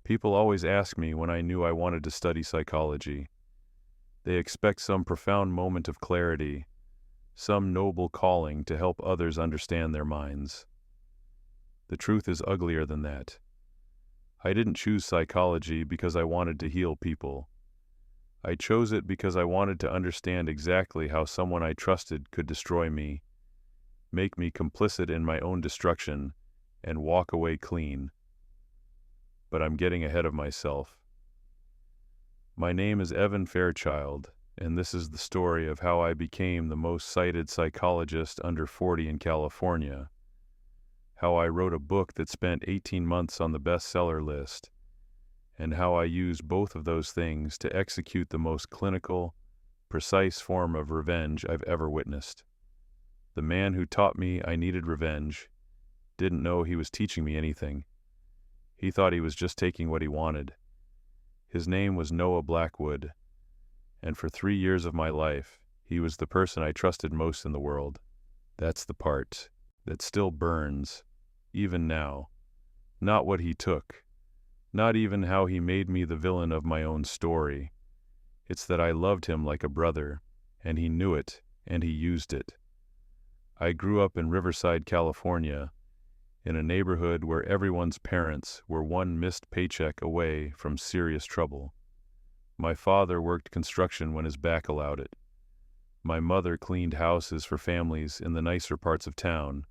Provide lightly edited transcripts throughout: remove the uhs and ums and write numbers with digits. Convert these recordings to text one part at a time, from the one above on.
People always ask me when I knew I wanted to study psychology. They expect some profound moment of clarity, some noble calling to help others understand their minds. The truth is uglier than that. I didn't choose psychology because I wanted to heal people. I chose it because I wanted to understand exactly how someone I trusted could destroy me, make me complicit in my own destruction, and walk away clean. But I'm getting ahead of myself. My name is Evan Fairchild, and this is the story of how I became the most cited psychologist under 40 in California, how I wrote a book that spent 18 months on the bestseller list, and how I used both of those things to execute the most clinical, precise form of revenge I've ever witnessed. The man who taught me I needed revenge didn't know he was teaching me anything. He thought he was just taking what he wanted. His name was Noah Blackwood, and for 3 years of my life, he was the person I trusted most in the world. That's the part that still burns, even now. Not what he took, not even how he made me the villain of my own story. It's that I loved him like a brother, and he knew it, and he used it. I grew up in Riverside, California, in a neighborhood where everyone's parents were one missed paycheck away from serious trouble. My father worked construction when his back allowed it. My mother cleaned houses for families in the nicer parts of town,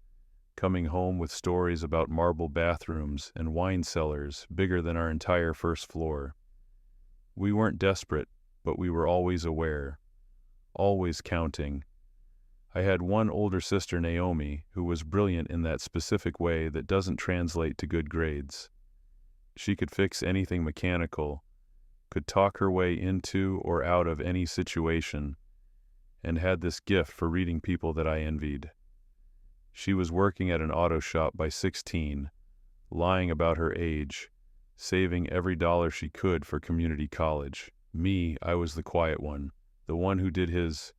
coming home with stories about marble bathrooms and wine cellars bigger than our entire first floor. We weren't desperate, but we were always aware, always counting. I had one older sister, Naomi, who was brilliant in that specific way that doesn't translate to good grades. She could fix anything mechanical, could talk her way into or out of any situation, and had this gift for reading people that I envied. She was working at an auto shop by 16, lying about her age, saving every dollar she could for community college. Me, I was the quiet one, the one who did his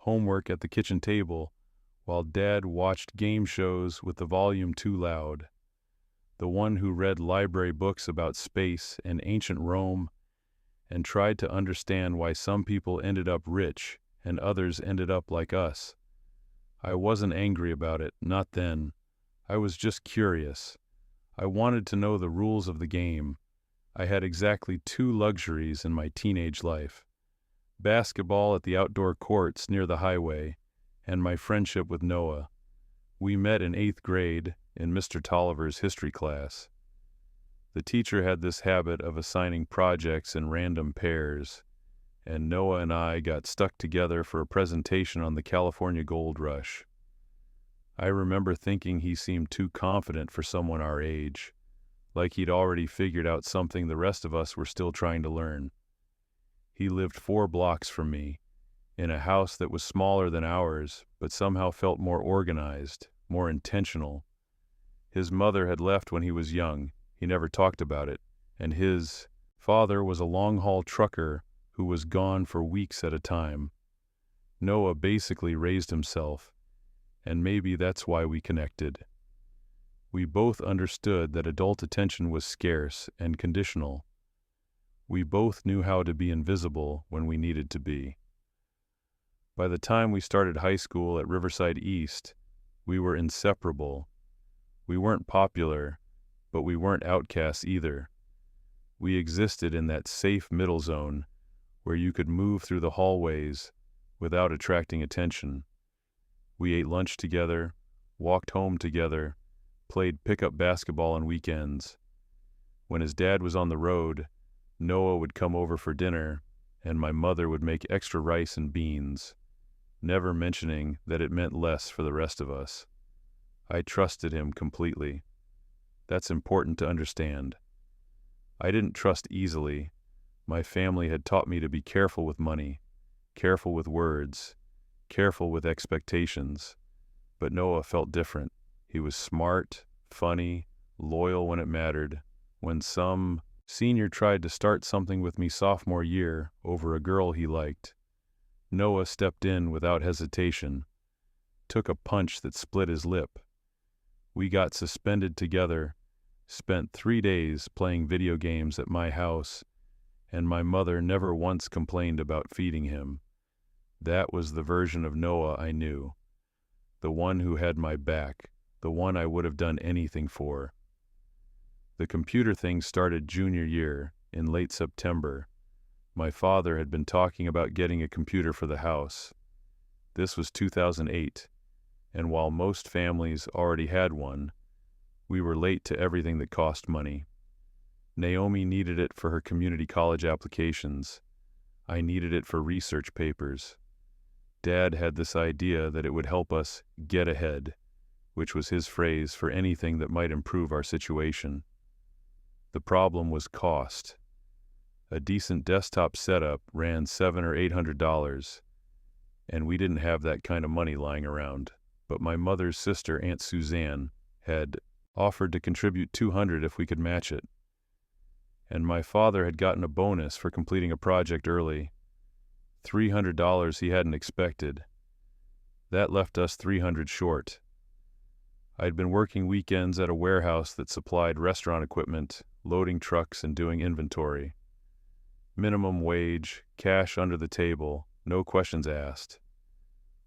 homework at the kitchen table while Dad watched game shows with the volume too loud, the one who read library books about space and ancient Rome and tried to understand why some people ended up rich and others ended up like us. I wasn't angry about it, not then. I was just curious. I wanted to know the rules of the game. I had exactly 2 luxuries in my teenage life: basketball at the outdoor courts near the highway, and my friendship with Noah. We met in 8th grade in Mr. Tolliver's history class. The teacher had this habit of assigning projects in random pairs, and Noah and I got stuck together for a presentation on the California Gold Rush. I remember thinking he seemed too confident for someone our age, like he'd already figured out something the rest of us were still trying to learn. He lived 4 blocks from me, in a house that was smaller than ours, but somehow felt more organized, more intentional. His mother had left when he was young. He never talked about it, and his father was a long-haul trucker who was gone for weeks at a time. Noah basically raised himself, and maybe that's why we connected. We both understood that adult attention was scarce and conditional. We both knew how to be invisible when we needed to be. By the time we started high school at Riverside East, we were inseparable. We weren't popular, but we weren't outcasts either. We existed in that safe middle zone where you could move through the hallways without attracting attention. We ate lunch together, walked home together, played pickup basketball on weekends. When his dad was on the road, Noah would come over for dinner, and my mother would make extra rice and beans, never mentioning that it meant less for the rest of us. I trusted him completely. That's important to understand. I didn't trust easily. My family had taught me to be careful with money, careful with words, careful with expectations. But Noah felt different. He was smart, funny, loyal when it mattered. When some senior tried to start something with me sophomore year over a girl he liked, Noah stepped in without hesitation, took a punch that split his lip. We got suspended together, spent 3 days playing video games at my house, and my mother never once complained about feeding him. That was the version of Noah I knew. The one who had my back, the one I would have done anything for. The computer thing started junior year, in late September. My father had been talking about getting a computer for the house. This was 2008, and while most families already had one, we were late to everything that cost money. Naomi needed it for her community college applications. I needed it for research papers. Dad had this idea that it would help us get ahead, which was his phrase for anything that might improve our situation. The problem was cost. A decent desktop setup ran $700 or $800, and we didn't have that kind of money lying around. But my mother's sister, Aunt Suzanne, had offered to contribute $200 if we could match it. And my father had gotten a bonus for completing a project early. $300 he hadn't expected. That left us $300 short. I'd been working weekends at a warehouse that supplied restaurant equipment, loading trucks and doing inventory. Minimum wage, cash under the table, no questions asked.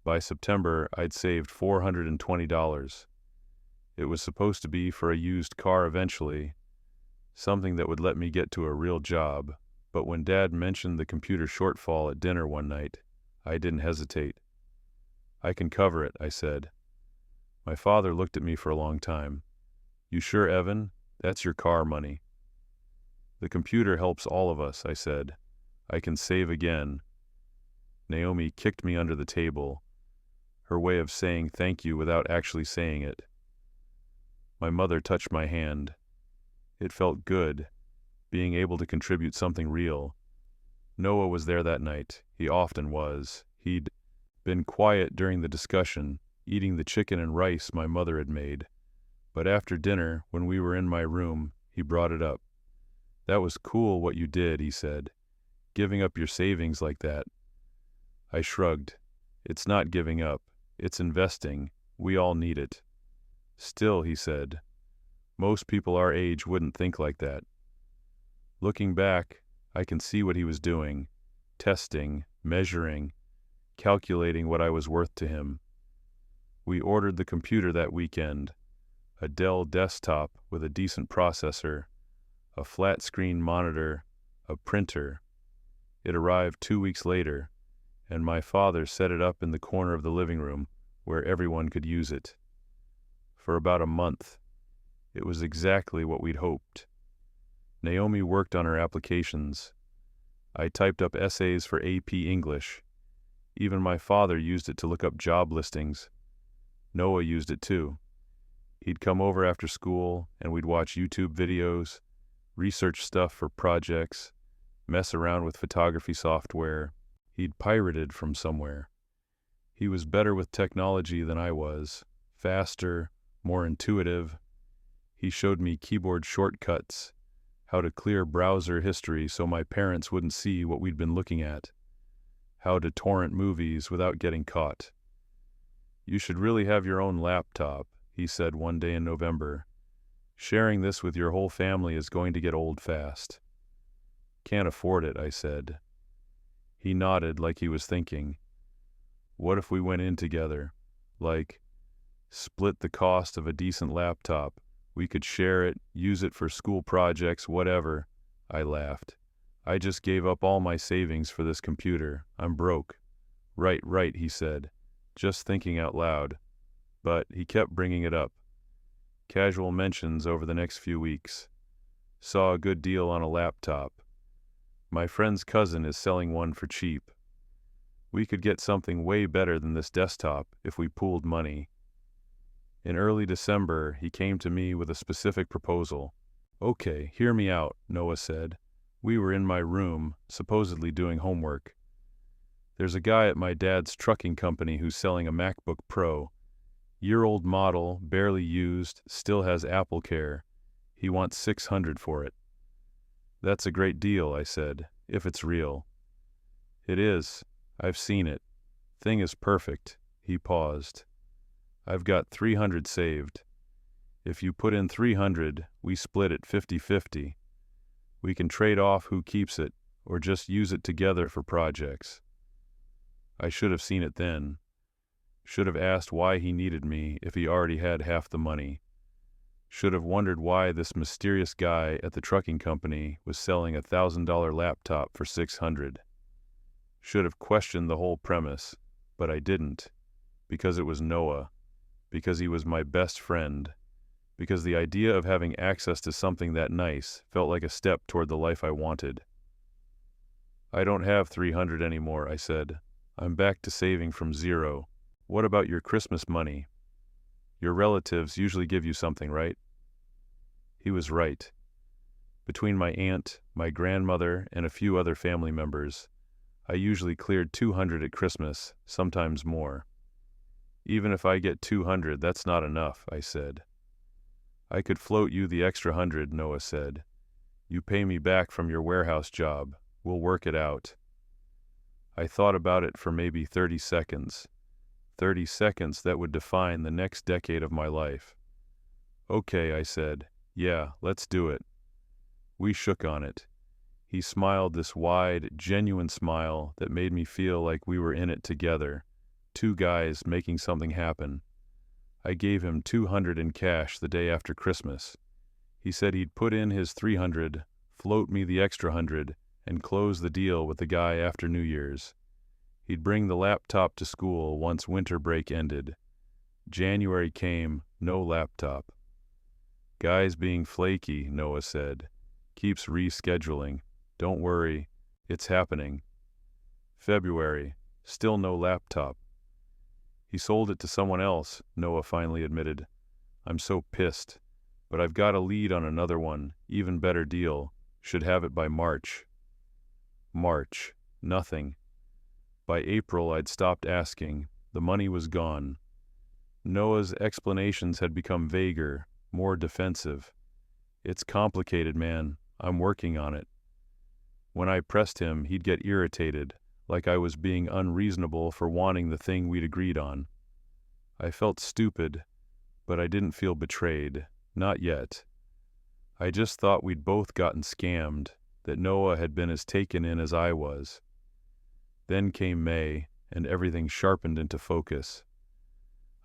By September, I'd saved $420. It was supposed to be for a used car eventually, something that would let me get to a real job, but when Dad mentioned the computer shortfall at dinner one night, I didn't hesitate. "I can cover it," I said. My father looked at me for a long time. "You sure, Evan? That's your car money." "The computer helps all of us," I said. "I can save again." Naomi kicked me under the table, her way of saying thank you without actually saying it. My mother touched my hand. It felt good, being able to contribute something real. Noah was there that night. He often was. He'd been quiet during the discussion, eating the chicken and rice my mother had made. But after dinner, when we were in my room, he brought it up. "That was cool what you did," he said. "Giving up your savings like that." I shrugged. "It's not giving up. It's investing. We all need it." "Still," he said, "most people our age wouldn't think like that." Looking back, I can see what he was doing. Testing, measuring, calculating what I was worth to him. We ordered the computer that weekend. A Dell desktop with a decent processor, a flat-screen monitor, a printer. It arrived 2 weeks later, and my father set it up in the corner of the living room where everyone could use it. For about a month, it was exactly what we'd hoped. Naomi worked on her applications. I typed up essays for AP English. Even my father used it to look up job listings. Noah used it too. He'd come over after school, and we'd watch YouTube videos, research stuff for projects, mess around with photography software he'd pirated from somewhere. He was better with technology than I was, faster, more intuitive. He showed me keyboard shortcuts, how to clear browser history so my parents wouldn't see what we'd been looking at, how to torrent movies without getting caught. "You should really have your own laptop," he said one day in November. "Sharing this with your whole family is going to get old fast." "Can't afford it," I said. He nodded like he was thinking. "What if we went in together? Like, split the cost of a decent laptop. We could share it, use it for school projects, whatever." I laughed. "I just gave up all my savings for this computer. I'm broke." Right, he said, just thinking out loud. But he kept bringing it up. Casual mentions over the next few weeks. "Saw a good deal on a laptop. My friend's cousin is selling one for cheap. We could get something way better than this desktop if we pooled money." In early December, he came to me with a specific proposal. "Okay, hear me out," Noah said. We were in my room, supposedly doing homework. "There's a guy at my dad's trucking company who's selling a MacBook Pro. Year-old model, barely used, still has Apple Care. He wants $600 for it." "That's a great deal," I said, "if it's real." "It is. I've seen it. Thing is perfect." He paused. "I've got $300 saved. If you put in 300, we split it 50-50. We can trade off who keeps it, or just use it together for projects. I should have seen it then. Should have asked why he needed me if he already had half the money. Should have wondered why this mysterious guy at the trucking company was selling a $1,000 laptop for 600. Should have questioned the whole premise, but I didn't, because it was Noah, because he was my best friend, because the idea of having access to something that nice felt like a step toward the life I wanted. I don't have 300 anymore, I said. I'm back to saving from zero. What about your Christmas money? Your relatives usually give you something, right? He was right. Between my aunt, my grandmother, and a few other family members, I usually cleared 200 at Christmas, sometimes more. Even if I get 200, that's not enough, I said. I could float you the extra 100, Noah said. You pay me back from your warehouse job. We'll work it out. I thought about it for maybe 30 seconds. 30 seconds that would define the next decade of my life. Okay, I said. Yeah, let's do it. We shook on it. He smiled this wide, genuine smile that made me feel like we were in it together, two guys making something happen. I gave him 200 in cash the day after Christmas. He said he'd put in his 300, float me the extra 100, and close the deal with the guy after New Year's. He'd bring the laptop to school once winter break ended. January came, no laptop. Guys being flaky, Noah said. Keeps rescheduling. Don't worry, it's happening. February, still no laptop. He sold it to someone else, Noah finally admitted. I'm so pissed, but I've got a lead on another one, even better deal. Should have it by March. March, nothing. By April, I'd stopped asking. The money was gone. Noah's explanations had become vaguer, more defensive. It's complicated, man. I'm working on it. When I pressed him, he'd get irritated, like I was being unreasonable for wanting the thing we'd agreed on. I felt stupid, but I didn't feel betrayed. Not yet. I just thought we'd both gotten scammed, that Noah had been as taken in as I was. Then came May, and everything sharpened into focus.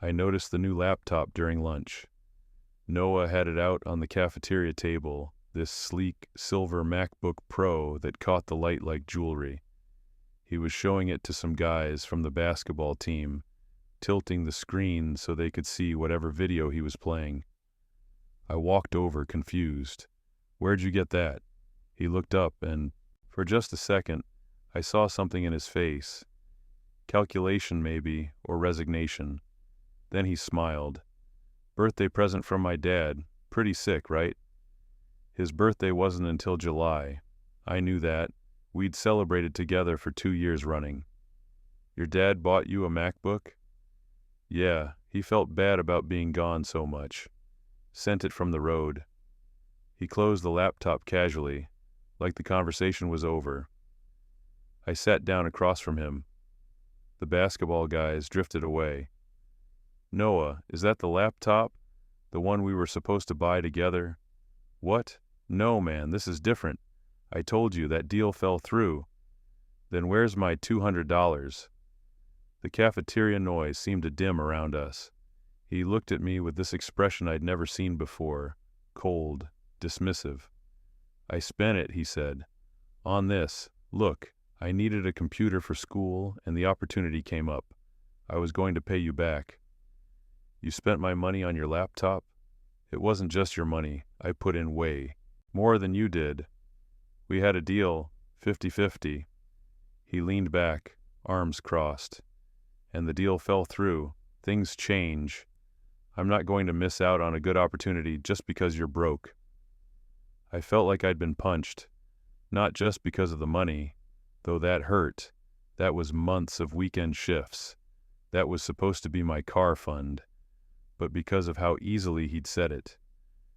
I noticed the new laptop during lunch. Noah had it out on the cafeteria table, this sleek silver MacBook Pro that caught the light like jewelry. He was showing it to some guys from the basketball team, tilting the screen so they could see whatever video he was playing. I walked over, confused. Where'd you get that? He looked up, and for just a second, I saw something in his face. Calculation, maybe, or resignation. Then he smiled. Birthday present from my dad. Pretty sick, right? His birthday wasn't until July. I knew that. We'd celebrated together for 2 years running. Your dad bought you a MacBook? Yeah, he felt bad about being gone so much. Sent it from the road. He closed the laptop casually, like the conversation was over. I sat down across from him. The basketball guys drifted away. Noah, is that the laptop? The one we were supposed to buy together? What? No, man, this is different. I told you that deal fell through. Then where's my $200? The cafeteria noise seemed to dim around us. He looked at me with this expression I'd never seen before, cold, dismissive. I spent it, he said. On this. Look, I needed a computer for school, and the opportunity came up. I was going to pay you back. You spent my money on your laptop? It wasn't just your money. I put in way more than you did. We had a deal, 50-50. He leaned back, arms crossed. And the deal fell through. Things change. I'm not going to miss out on a good opportunity just because you're broke. I felt like I'd been punched. Not just because of the money, though that hurt. That was months of weekend shifts. That was supposed to be my car fund. But because of how easily he'd said it.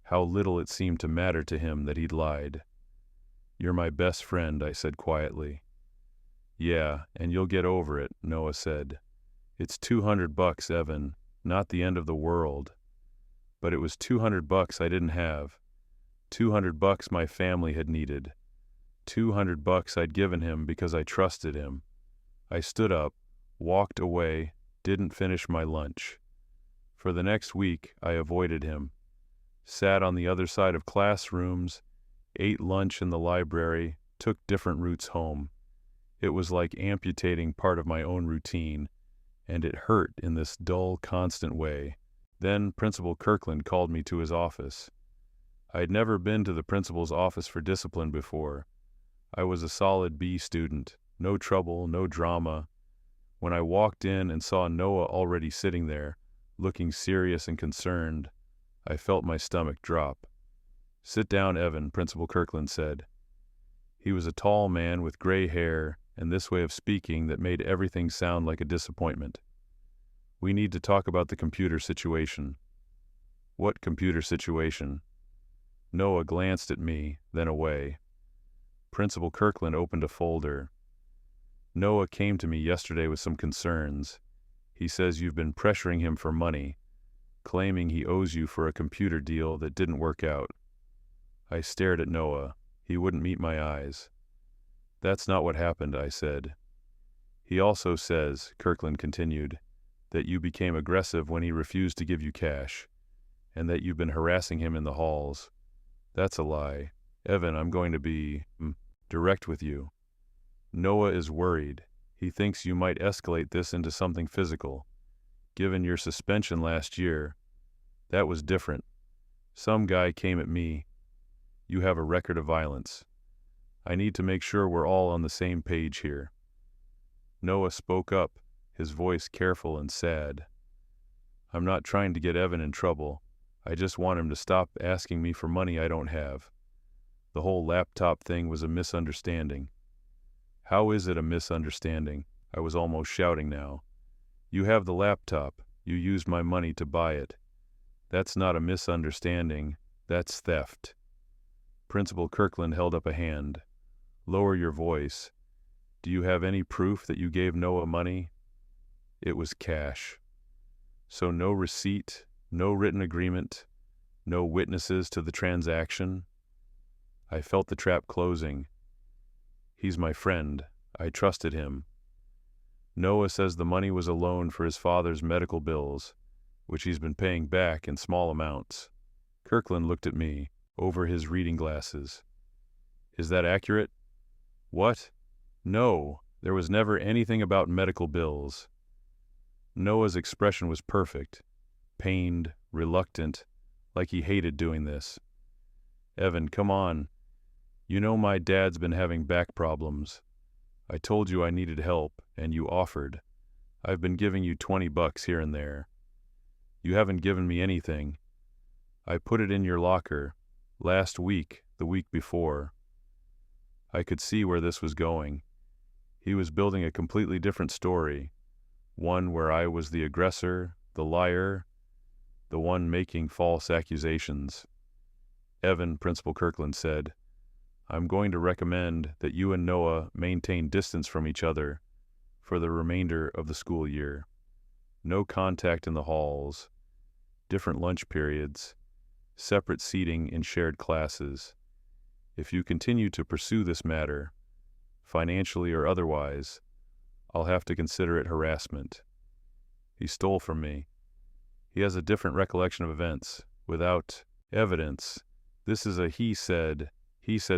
How little it seemed to matter to him that he'd lied. You're my best friend, I said quietly. Yeah, and you'll get over it, Noah said. It's $200, Evan, not the end of the world. But it was $200 I didn't have. $200 my family had needed. $200 I'd given him because I trusted him. I stood up, walked away, didn't finish my lunch. For the next week, I avoided him. Sat on the other side of classrooms, ate lunch in the library, took different routes home. It was like amputating part of my own routine, and it hurt in this dull, constant way. Then Principal Kirkland called me to his office. I'd never been to the principal's office for discipline before. I was a solid B student, no trouble, no drama. When I walked in and saw Noah already sitting there, looking serious and concerned, I felt my stomach drop. "Sit down, Evan," Principal Kirkland said. He was a tall man with gray hair and this way of speaking that made everything sound like a disappointment. "We need to talk about the computer situation." "What computer situation?" Noah glanced at me, then away. Principal Kirkland opened a folder. "Noah came to me yesterday with some concerns. He says you've been pressuring him for money, claiming he owes you for a computer deal that didn't work out." I stared at Noah. He wouldn't meet my eyes. "That's not what happened," I said. "He also says," Kirkland continued, "that you became aggressive when he refused to give you cash, and that you've been harassing him in the halls. That's a lie. Evan, I'm going to be direct with you. Noah is worried. He thinks you might escalate this into something physical. Given your suspension last year, that was different. Some guy came at me. You have a record of violence. I need to make sure we're all on the same page here." Noah spoke up, his voice careful and sad. "I'm not trying to get Evan in trouble. I just want him to stop asking me for money I don't have. The whole laptop thing was a misunderstanding." "How is it a misunderstanding?" I was almost shouting now. "You have the laptop. You used my money to buy it. That's not a misunderstanding. That's theft." Principal Kirkland held up a hand. "Lower your voice. Do you have any proof that you gave Noah money?" "It was cash." "So no receipt, no written agreement, no witnesses to the transaction?" I felt the trap closing. He's my friend. I trusted him. "Noah says the money was a loan for his father's medical bills, which he's been paying back in small amounts." Kirkland looked at me, over his reading glasses. "Is that accurate?" "What? No, there was never anything about medical bills." Noah's expression was perfect. Pained, reluctant, like he hated doing this. "Evan, come on. You know my dad's been having back problems. I told you I needed help, and you offered. I've been giving you $20 here and there. You haven't given me anything. I put it in your locker, last week, the week before." I could see where this was going. He was building a completely different story, one where I was the aggressor, the liar, the one making false accusations. "Evan," Principal Kirkland said, "I'm going to recommend that you and Noah maintain distance from each other for the remainder of the school year. No contact in the halls, different lunch periods, separate seating in shared classes. If you continue to pursue this matter, financially or otherwise, I'll have to consider it harassment." He stole from me. He has a different recollection of events, without evidence. This is a he said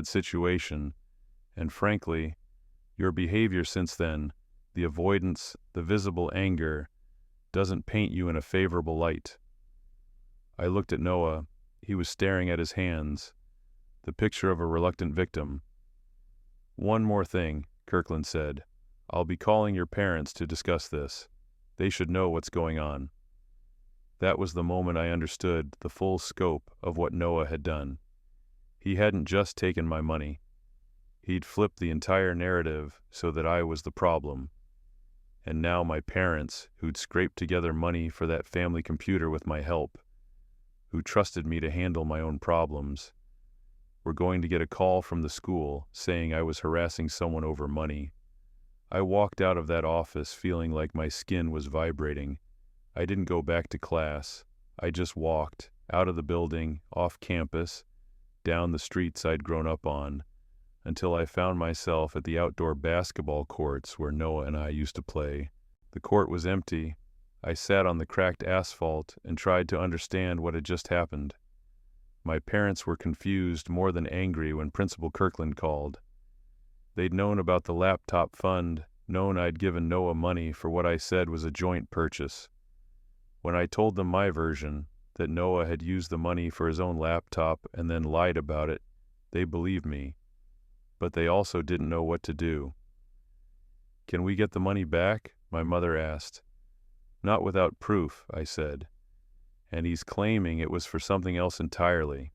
situation, and frankly, your behavior since then, the avoidance, the visible anger, doesn't paint you in a favorable light. I looked at Noah. He was staring at his hands, the picture of a reluctant victim. "One more thing," Kirkland said. "I'll be calling your parents to discuss this. They should know what's going on." That was the moment I understood the full scope of what Noah had done. He hadn't just taken my money. He'd flipped the entire narrative so that I was the problem. And now my parents, who'd scraped together money for that family computer with my help, who trusted me to handle my own problems, were going to get a call from the school saying I was harassing someone over money. I walked out of that office feeling like my skin was vibrating. I didn't go back to class. I just walked, out of the building, off campus, down the streets I'd grown up on, until I found myself at the outdoor basketball courts where Noah and I used to play. The court was empty. I sat on the cracked asphalt and tried to understand what had just happened. My parents were confused more than angry when Principal Kirkland called. They'd known about the laptop fund, known I'd given Noah money for what I said was a joint purchase. When I told them my version, that Noah had used the money for his own laptop and then lied about it, they believed me. But they also didn't know what to do. "Can we get the money back?" my mother asked. "Not without proof," I said. "And he's claiming it was for something else entirely."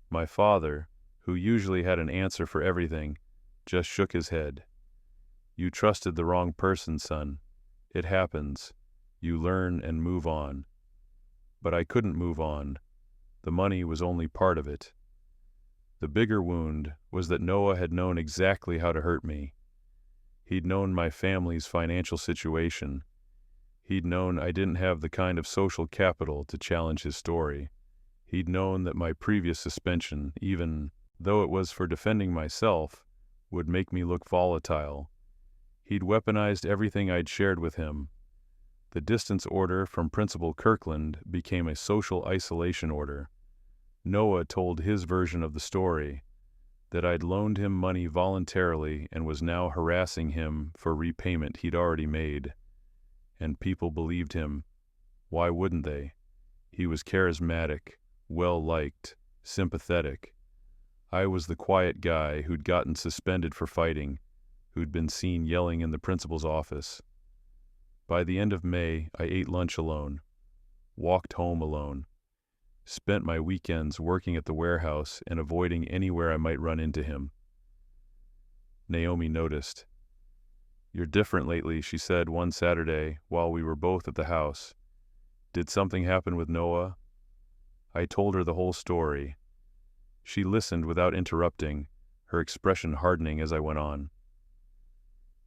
My father, who usually had an answer for everything, just shook his head. "You trusted the wrong person, son. It happens. You learn and move on." But I couldn't move on. The money was only part of it. The bigger wound was that Noah had known exactly how to hurt me. He'd known my family's financial situation. He'd known I didn't have the kind of social capital to challenge his story. He'd known that my previous suspension, even though it was for defending myself, would make me look volatile. He'd weaponized everything I'd shared with him. The distance order from Principal Kirkland became a social isolation order. Noah told his version of the story, that I'd loaned him money voluntarily and was now harassing him for repayment he'd already made. And people believed him. Why wouldn't they? He was charismatic, well-liked, sympathetic. I was the quiet guy who'd gotten suspended for fighting, who'd been seen yelling in the principal's office. By the end of May, I ate lunch alone, walked home alone, spent my weekends working at the warehouse and avoiding anywhere I might run into him. Naomi noticed. "You're different lately," she said one Saturday while we were both at the house. "Did something happen with Noah?" I told her the whole story. She listened without interrupting, her expression hardening as I went on.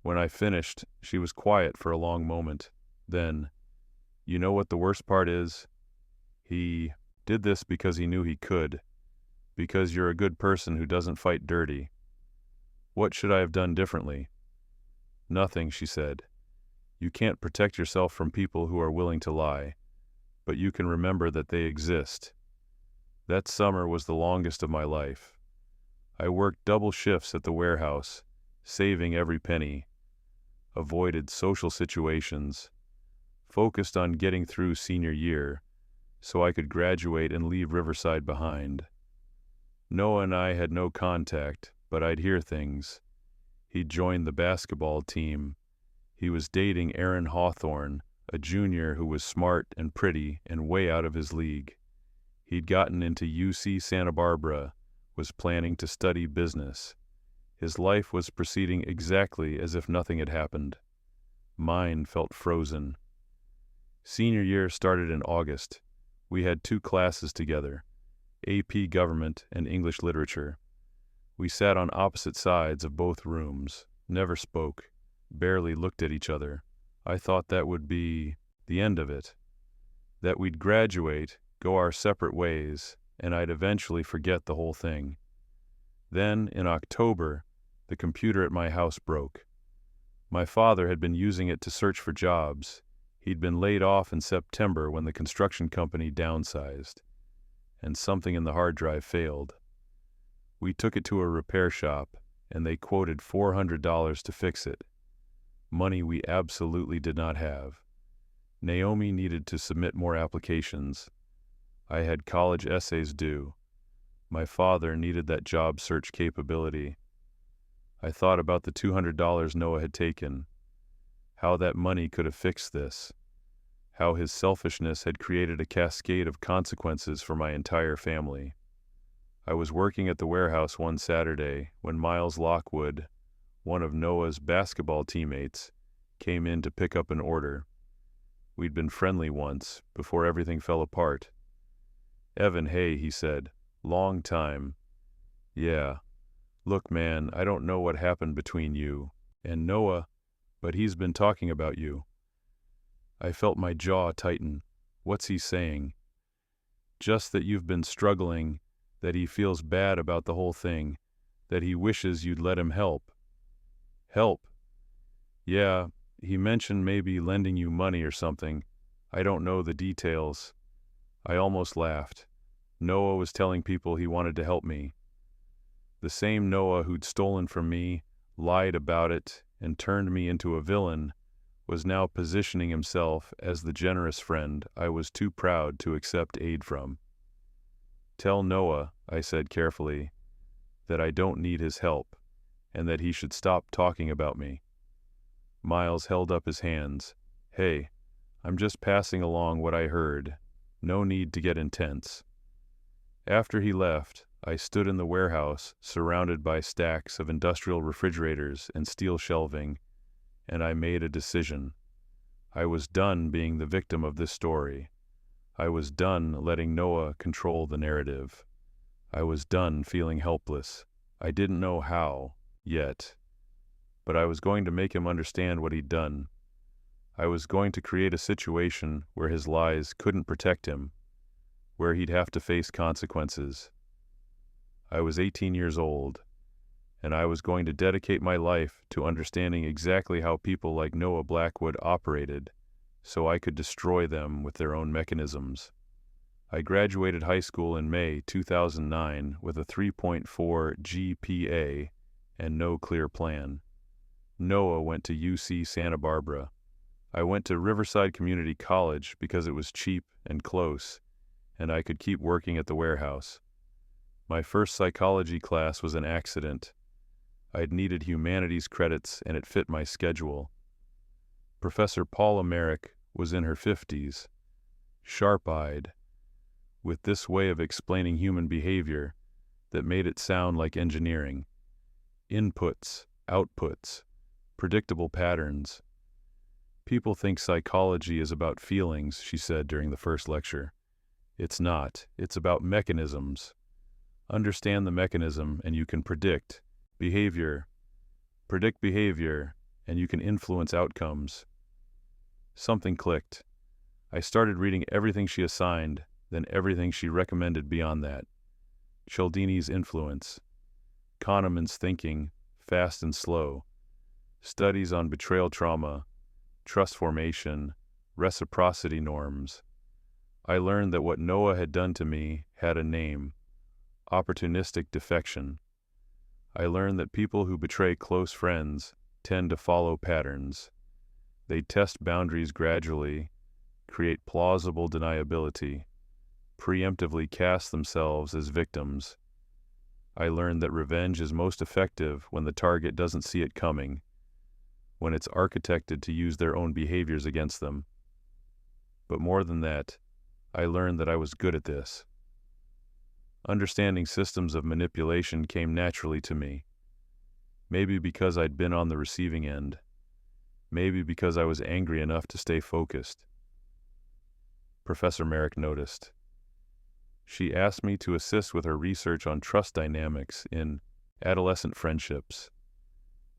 When I finished, she was quiet for a long moment. Then, "You know what the worst part is? He did this because he knew he could, because you're a good person who doesn't fight dirty. What should I have done differently?" "Nothing," she said. "You can't protect yourself from people who are willing to lie, but you can remember that they exist." That summer was the longest of my life. I worked double shifts at the warehouse, saving every penny, avoided social situations, focused on getting through senior year so I could graduate and leave Riverside behind. Noah and I had no contact, but I'd hear things. He'd joined the basketball team. He was dating Erin Hawthorne, a junior who was smart and pretty and way out of his league. He'd gotten into UC Santa Barbara, was planning to study business. His life was proceeding exactly as if nothing had happened. Mine felt frozen. Senior year started in August. We had 2 classes together, AP Government and English Literature. We sat on opposite sides of both rooms, never spoke, barely looked at each other. I thought that would be the end of it, that we'd graduate, go our separate ways, and I'd eventually forget the whole thing. Then, in October, the computer at my house broke. My father had been using it to search for jobs. He'd been laid off in September when the construction company downsized, and something in the hard drive failed. We took it to a repair shop, and they quoted $400 to fix it. Money we absolutely did not have. Naomi needed to submit more applications. I had college essays due. My father needed that job search capability. I thought about the $200 Noah had taken, how that money could have fixed this, how his selfishness had created a cascade of consequences for my entire family. I was working at the warehouse one Saturday when Miles Lockwood, one of Noah's basketball teammates, came in to pick up an order. We'd been friendly once, before everything fell apart. "Evan, hey," he said. "Long time." "Yeah. Look, man, I don't know what happened between you and Noah, but he's been talking about you." I felt my jaw tighten. What's he saying? Just that you've been struggling, that he feels bad about the whole thing, that he wishes you'd let him help. Help? Yeah, he mentioned maybe lending you money or something. I don't know the details. I almost laughed. Noah was telling people he wanted to help me. The same Noah who'd stolen from me, lied about it, and turned me into a villain, was now positioning himself as the generous friend I was too proud to accept aid from. Tell Noah, I said carefully, that I don't need his help, and that he should stop talking about me. Miles held up his hands. Hey, I'm just passing along what I heard. No need to get intense. After he left, I stood in the warehouse, surrounded by stacks of industrial refrigerators and steel shelving, and I made a decision. I was done being the victim of this story. I was done letting Noah control the narrative. I was done feeling helpless. I didn't know how, yet. But I was going to make him understand what he'd done. I was going to create a situation where his lies couldn't protect him, where he'd have to face consequences. I was 18 years old, and I was going to dedicate my life to understanding exactly how people like Noah Blackwood operated, so I could destroy them with their own mechanisms. I graduated high school in May 2009 with a 3.4 GPA and no clear plan. Noah went to UC Santa Barbara. I went to Riverside Community College because it was cheap and close, and I could keep working at the warehouse. My first psychology class was an accident. I'd needed humanities credits and it fit my schedule. Professor Paula Merrick was in her 50s, sharp-eyed, with this way of explaining human behavior that made it sound like engineering. Inputs, outputs, predictable patterns. People think psychology is about feelings, she said during the first lecture. It's not. It's about mechanisms. Understand the mechanism and you can predict behavior. Predict behavior and you can influence outcomes. Something clicked. I started reading everything she assigned, then everything she recommended beyond that. Cialdini's Influence, Kahneman's Thinking, Fast and Slow, studies on betrayal trauma, trust formation, reciprocity norms. I learned that what Noah had done to me had a name: opportunistic defection. I learned that people who betray close friends tend to follow patterns. They test boundaries gradually, create plausible deniability, preemptively cast themselves as victims. I learned that revenge is most effective when the target doesn't see it coming, when it's architected to use their own behaviors against them. But more than that, I learned that I was good at this. Understanding systems of manipulation came naturally to me. Maybe because I'd been on the receiving end. Maybe because I was angry enough to stay focused. Professor Merrick noticed. She asked me to assist with her research on trust dynamics in adolescent friendships.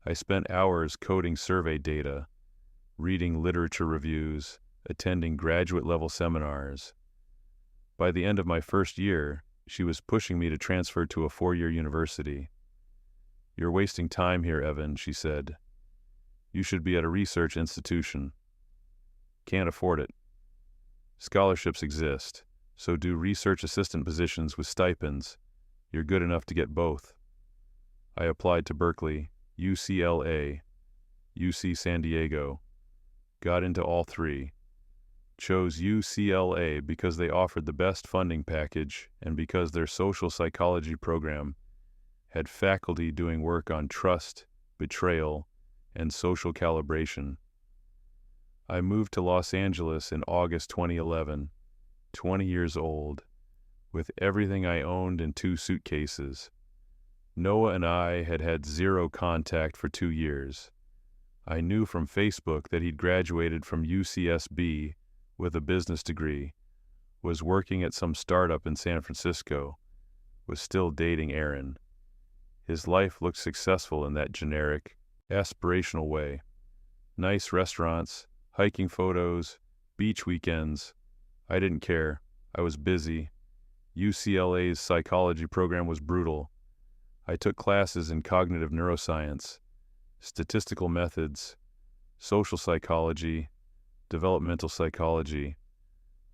I spent hours coding survey data, reading literature reviews, attending graduate-level seminars. By the end of my first year, she was pushing me to transfer to a 4-year university. "You're wasting time here, Evan," she said. "You should be at a research institution." "Can't afford it." "Scholarships exist, so do research assistant positions with stipends. You're good enough to get both." I applied to Berkeley, UCLA, UC San Diego, got into all three. Chose UCLA because they offered the best funding package and because their social psychology program had faculty doing work on trust, betrayal, and social calibration. I moved to Los Angeles in August 2011, 20 years old, with everything I owned in 2 suitcases. Noah and I had had 0 contact for 2 years. I knew from Facebook that he'd graduated from UCSB with a business degree, was working at some startup in San Francisco, was still dating Erin. His life looked successful in that generic, aspirational way. Nice restaurants, hiking photos, beach weekends. I didn't care. I was busy. UCLA's psychology program was brutal. I took classes in cognitive neuroscience, statistical methods, social psychology, developmental psychology.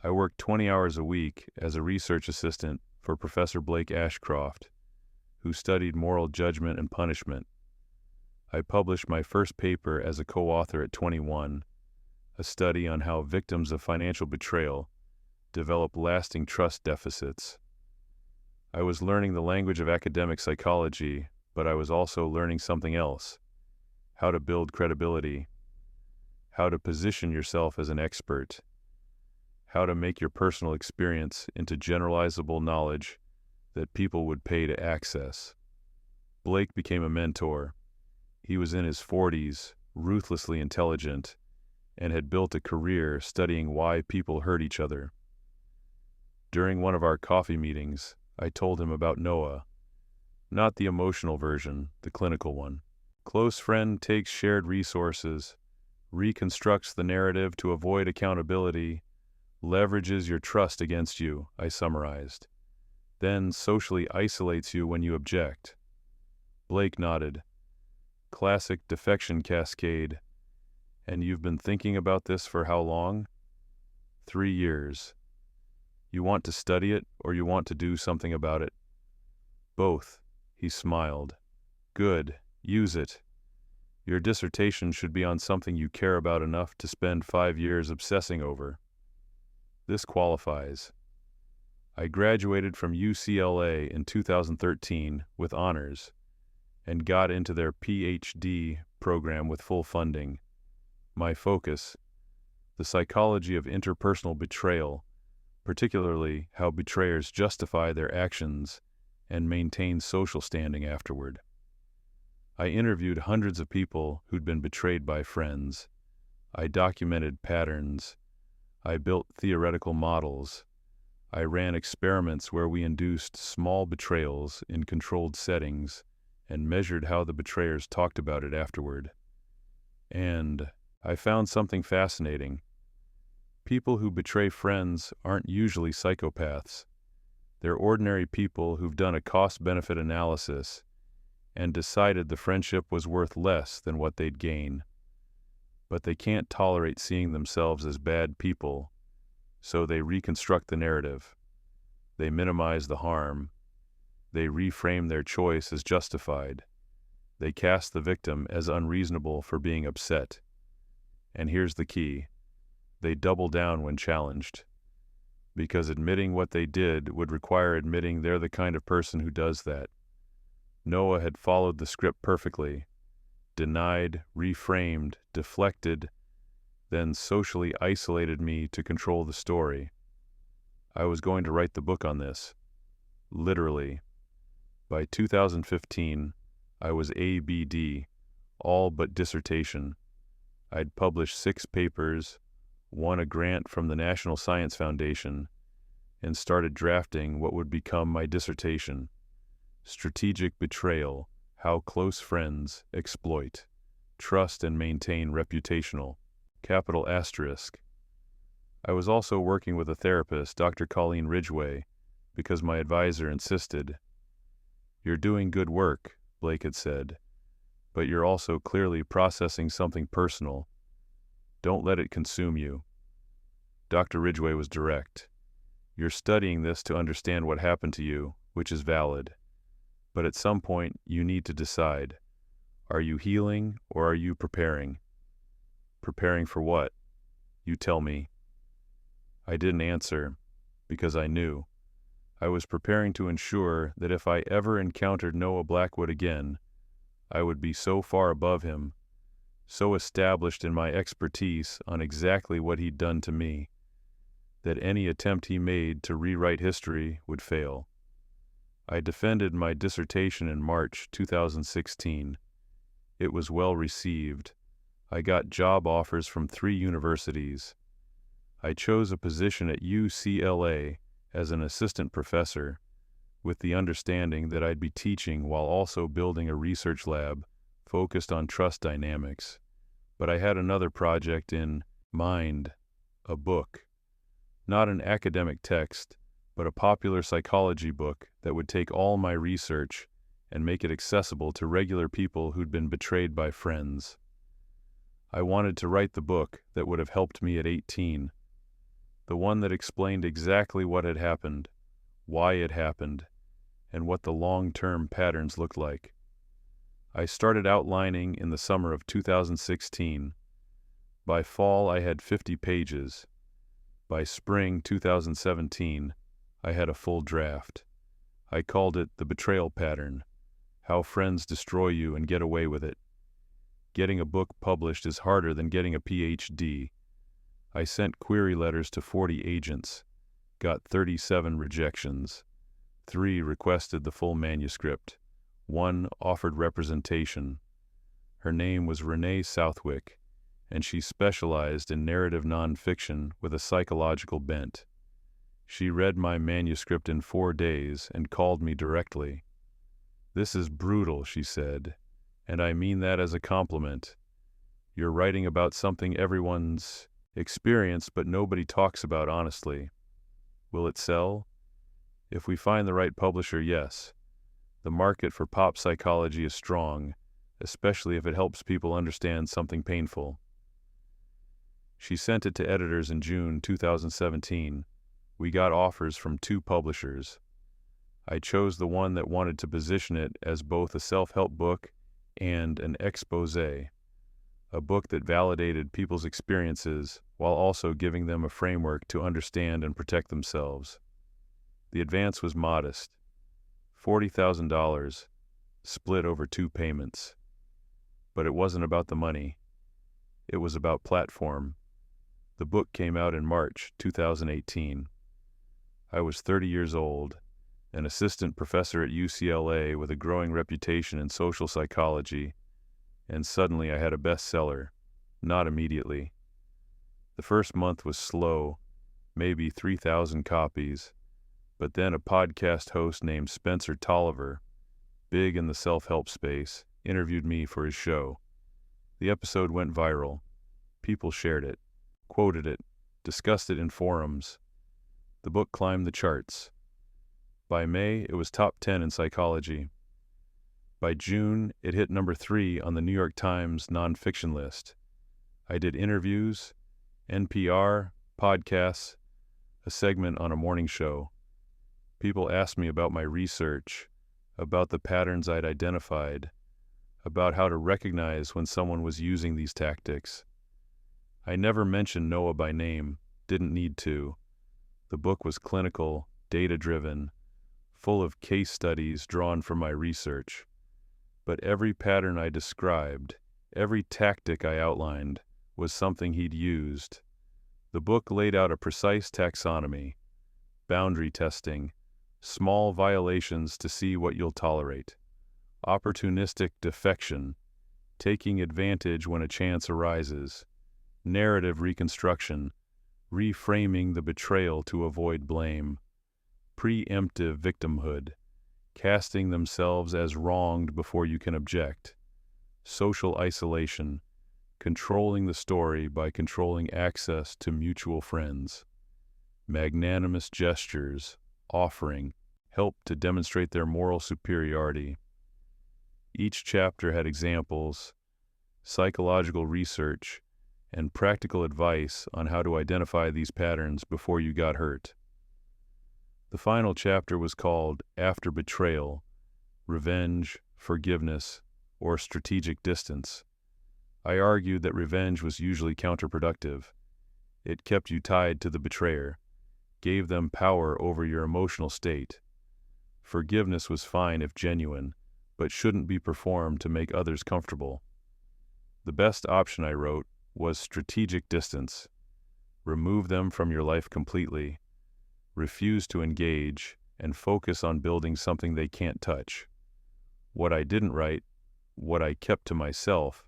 I worked 20 hours a week as a research assistant for Professor Blake Ashcroft, who studied moral judgment and punishment. I published my first paper as a co-author at 21, a study on how victims of financial betrayal develop lasting trust deficits. I was learning the language of academic psychology, but I was also learning something else: how to build credibility, how to position yourself as an expert, how to make your personal experience into generalizable knowledge that people would pay to access. Blake became a mentor. He was in his 40s, ruthlessly intelligent, and had built a career studying why people hurt each other. During one of our coffee meetings, I told him about Noah, not the emotional version, the clinical one. Close friend takes shared resources, reconstructs the narrative to avoid accountability, leverages your trust against you, I summarized, then socially isolates you when you object. Blake nodded. Classic defection cascade. And you've been thinking about this for how long? 3 years. You want to study it, or you want to do something about it? Both, he smiled. Good, use it. Your dissertation should be on something you care about enough to spend 5 years obsessing over. This qualifies. I graduated from UCLA in 2013 with honors and got into their PhD program with full funding. My focus: the psychology of interpersonal betrayal, particularly how betrayers justify their actions and maintain social standing afterward. I interviewed hundreds of people who'd been betrayed by friends. I documented patterns. I built theoretical models. I ran experiments where we induced small betrayals in controlled settings and measured how the betrayers talked about it afterward. And I found something fascinating. People who betray friends aren't usually psychopaths. They're ordinary people who've done a cost-benefit analysis and decided the friendship was worth less than what they'd gain. But they can't tolerate seeing themselves as bad people, so they reconstruct the narrative. They minimize the harm. They reframe their choice as justified. They cast the victim as unreasonable for being upset. And here's the key: they double down when challenged. Because admitting what they did would require admitting they're the kind of person who does that. Noah had followed the script perfectly: denied, reframed, deflected, then socially isolated me to control the story. I was going to write the book on this. Literally. By 2015, I was ABD, all but dissertation. I'd published 6 papers, won a grant from the National Science Foundation, and started drafting what would become my dissertation: Strategic Betrayal: How Close Friends Exploit, Trust and Maintain Reputational, ***. I was also working with a therapist, Dr. Colleen Ridgway, because my advisor insisted. "You're doing good work," Blake had said, "but you're also clearly processing something personal. Don't let it consume you." Dr. Ridgway was direct. "You're studying this to understand what happened to you, which is valid. But at some point, you need to decide. Are you healing, or are you preparing?" "Preparing for what? You tell me." I didn't answer, because I knew. I was preparing to ensure that if I ever encountered Noah Blackwood again, I would be so far above him, so established in my expertise on exactly what he'd done to me, that any attempt he made to rewrite history would fail. I defended my dissertation in March 2016. It was well received. I got job offers from 3 universities. I chose a position at UCLA as an assistant professor, with the understanding that I'd be teaching while also building a research lab focused on trust dynamics. But I had another project in mind: a book. Not an academic text, but a popular psychology book that would take all my research and make it accessible to regular people who'd been betrayed by friends. I wanted to write the book that would have helped me at 18, the one that explained exactly what had happened, why it happened, and what the long-term patterns looked like. I started outlining in the summer of 2016. By fall, I had 50 pages. By spring 2017, I had a full draft. I called it The Betrayal Pattern: How Friends Destroy You and Get Away with It. Getting a book published is harder than getting a PhD. I sent query letters to 40 agents, got 37 rejections. 3 requested the full manuscript. 1 offered representation. Her name was Renee Southwick, and she specialized in narrative nonfiction with a psychological bent. She read my manuscript in 4 days and called me directly. "This is brutal," she said, "and I mean that as a compliment. You're writing about something everyone's experienced but nobody talks about honestly. Will it sell? If we find the right publisher, yes. The market for pop psychology is strong, especially if it helps people understand something painful." She sent it to editors in June 2017. We got offers from 2 publishers. I chose the one that wanted to position it as both a self-help book and an exposé, a book that validated people's experiences while also giving them a framework to understand and protect themselves. The advance was modest, $40,000, split over 2 payments. But it wasn't about the money. It was about platform. The book came out in March 2018. I was 30 years old, an assistant professor at UCLA with a growing reputation in social psychology, and suddenly I had a bestseller, not immediately. The first month was slow, maybe 3,000 copies, but then a podcast host named Spencer Tolliver, big in the self-help space, interviewed me for his show. The episode went viral. People shared it, quoted it, discussed it in forums. The book climbed the charts. By May, it was top 10 in psychology. By June, it hit number 3 on the New York Times nonfiction list. I did interviews, NPR, podcasts, a segment on a morning show. People asked me about my research, about the patterns I'd identified, about how to recognize when someone was using these tactics. I never mentioned Noah by name, didn't need to. The book was clinical, data-driven, full of case studies drawn from my research. But every pattern I described, every tactic I outlined, was something he'd used. The book laid out a precise taxonomy, boundary testing, small violations to see what you'll tolerate, opportunistic defection, taking advantage when a chance arises, narrative reconstruction, reframing the betrayal to avoid blame, preemptive victimhood, casting themselves as wronged before you can object, social isolation, controlling the story by controlling access to mutual friends, magnanimous gestures, offering, help to demonstrate their moral superiority. Each chapter had examples, psychological research, and practical advice on how to identify these patterns before you got hurt. The final chapter was called After Betrayal, Revenge, Forgiveness, or Strategic Distance. I argued that revenge was usually counterproductive. It kept you tied to the betrayer, gave them power over your emotional state. Forgiveness was fine if genuine, but shouldn't be performed to make others comfortable. The best option, I wrote, was strategic distance. Remove them from your life completely. Refuse to engage and focus on building something they can't touch. What I didn't write, what I kept to myself,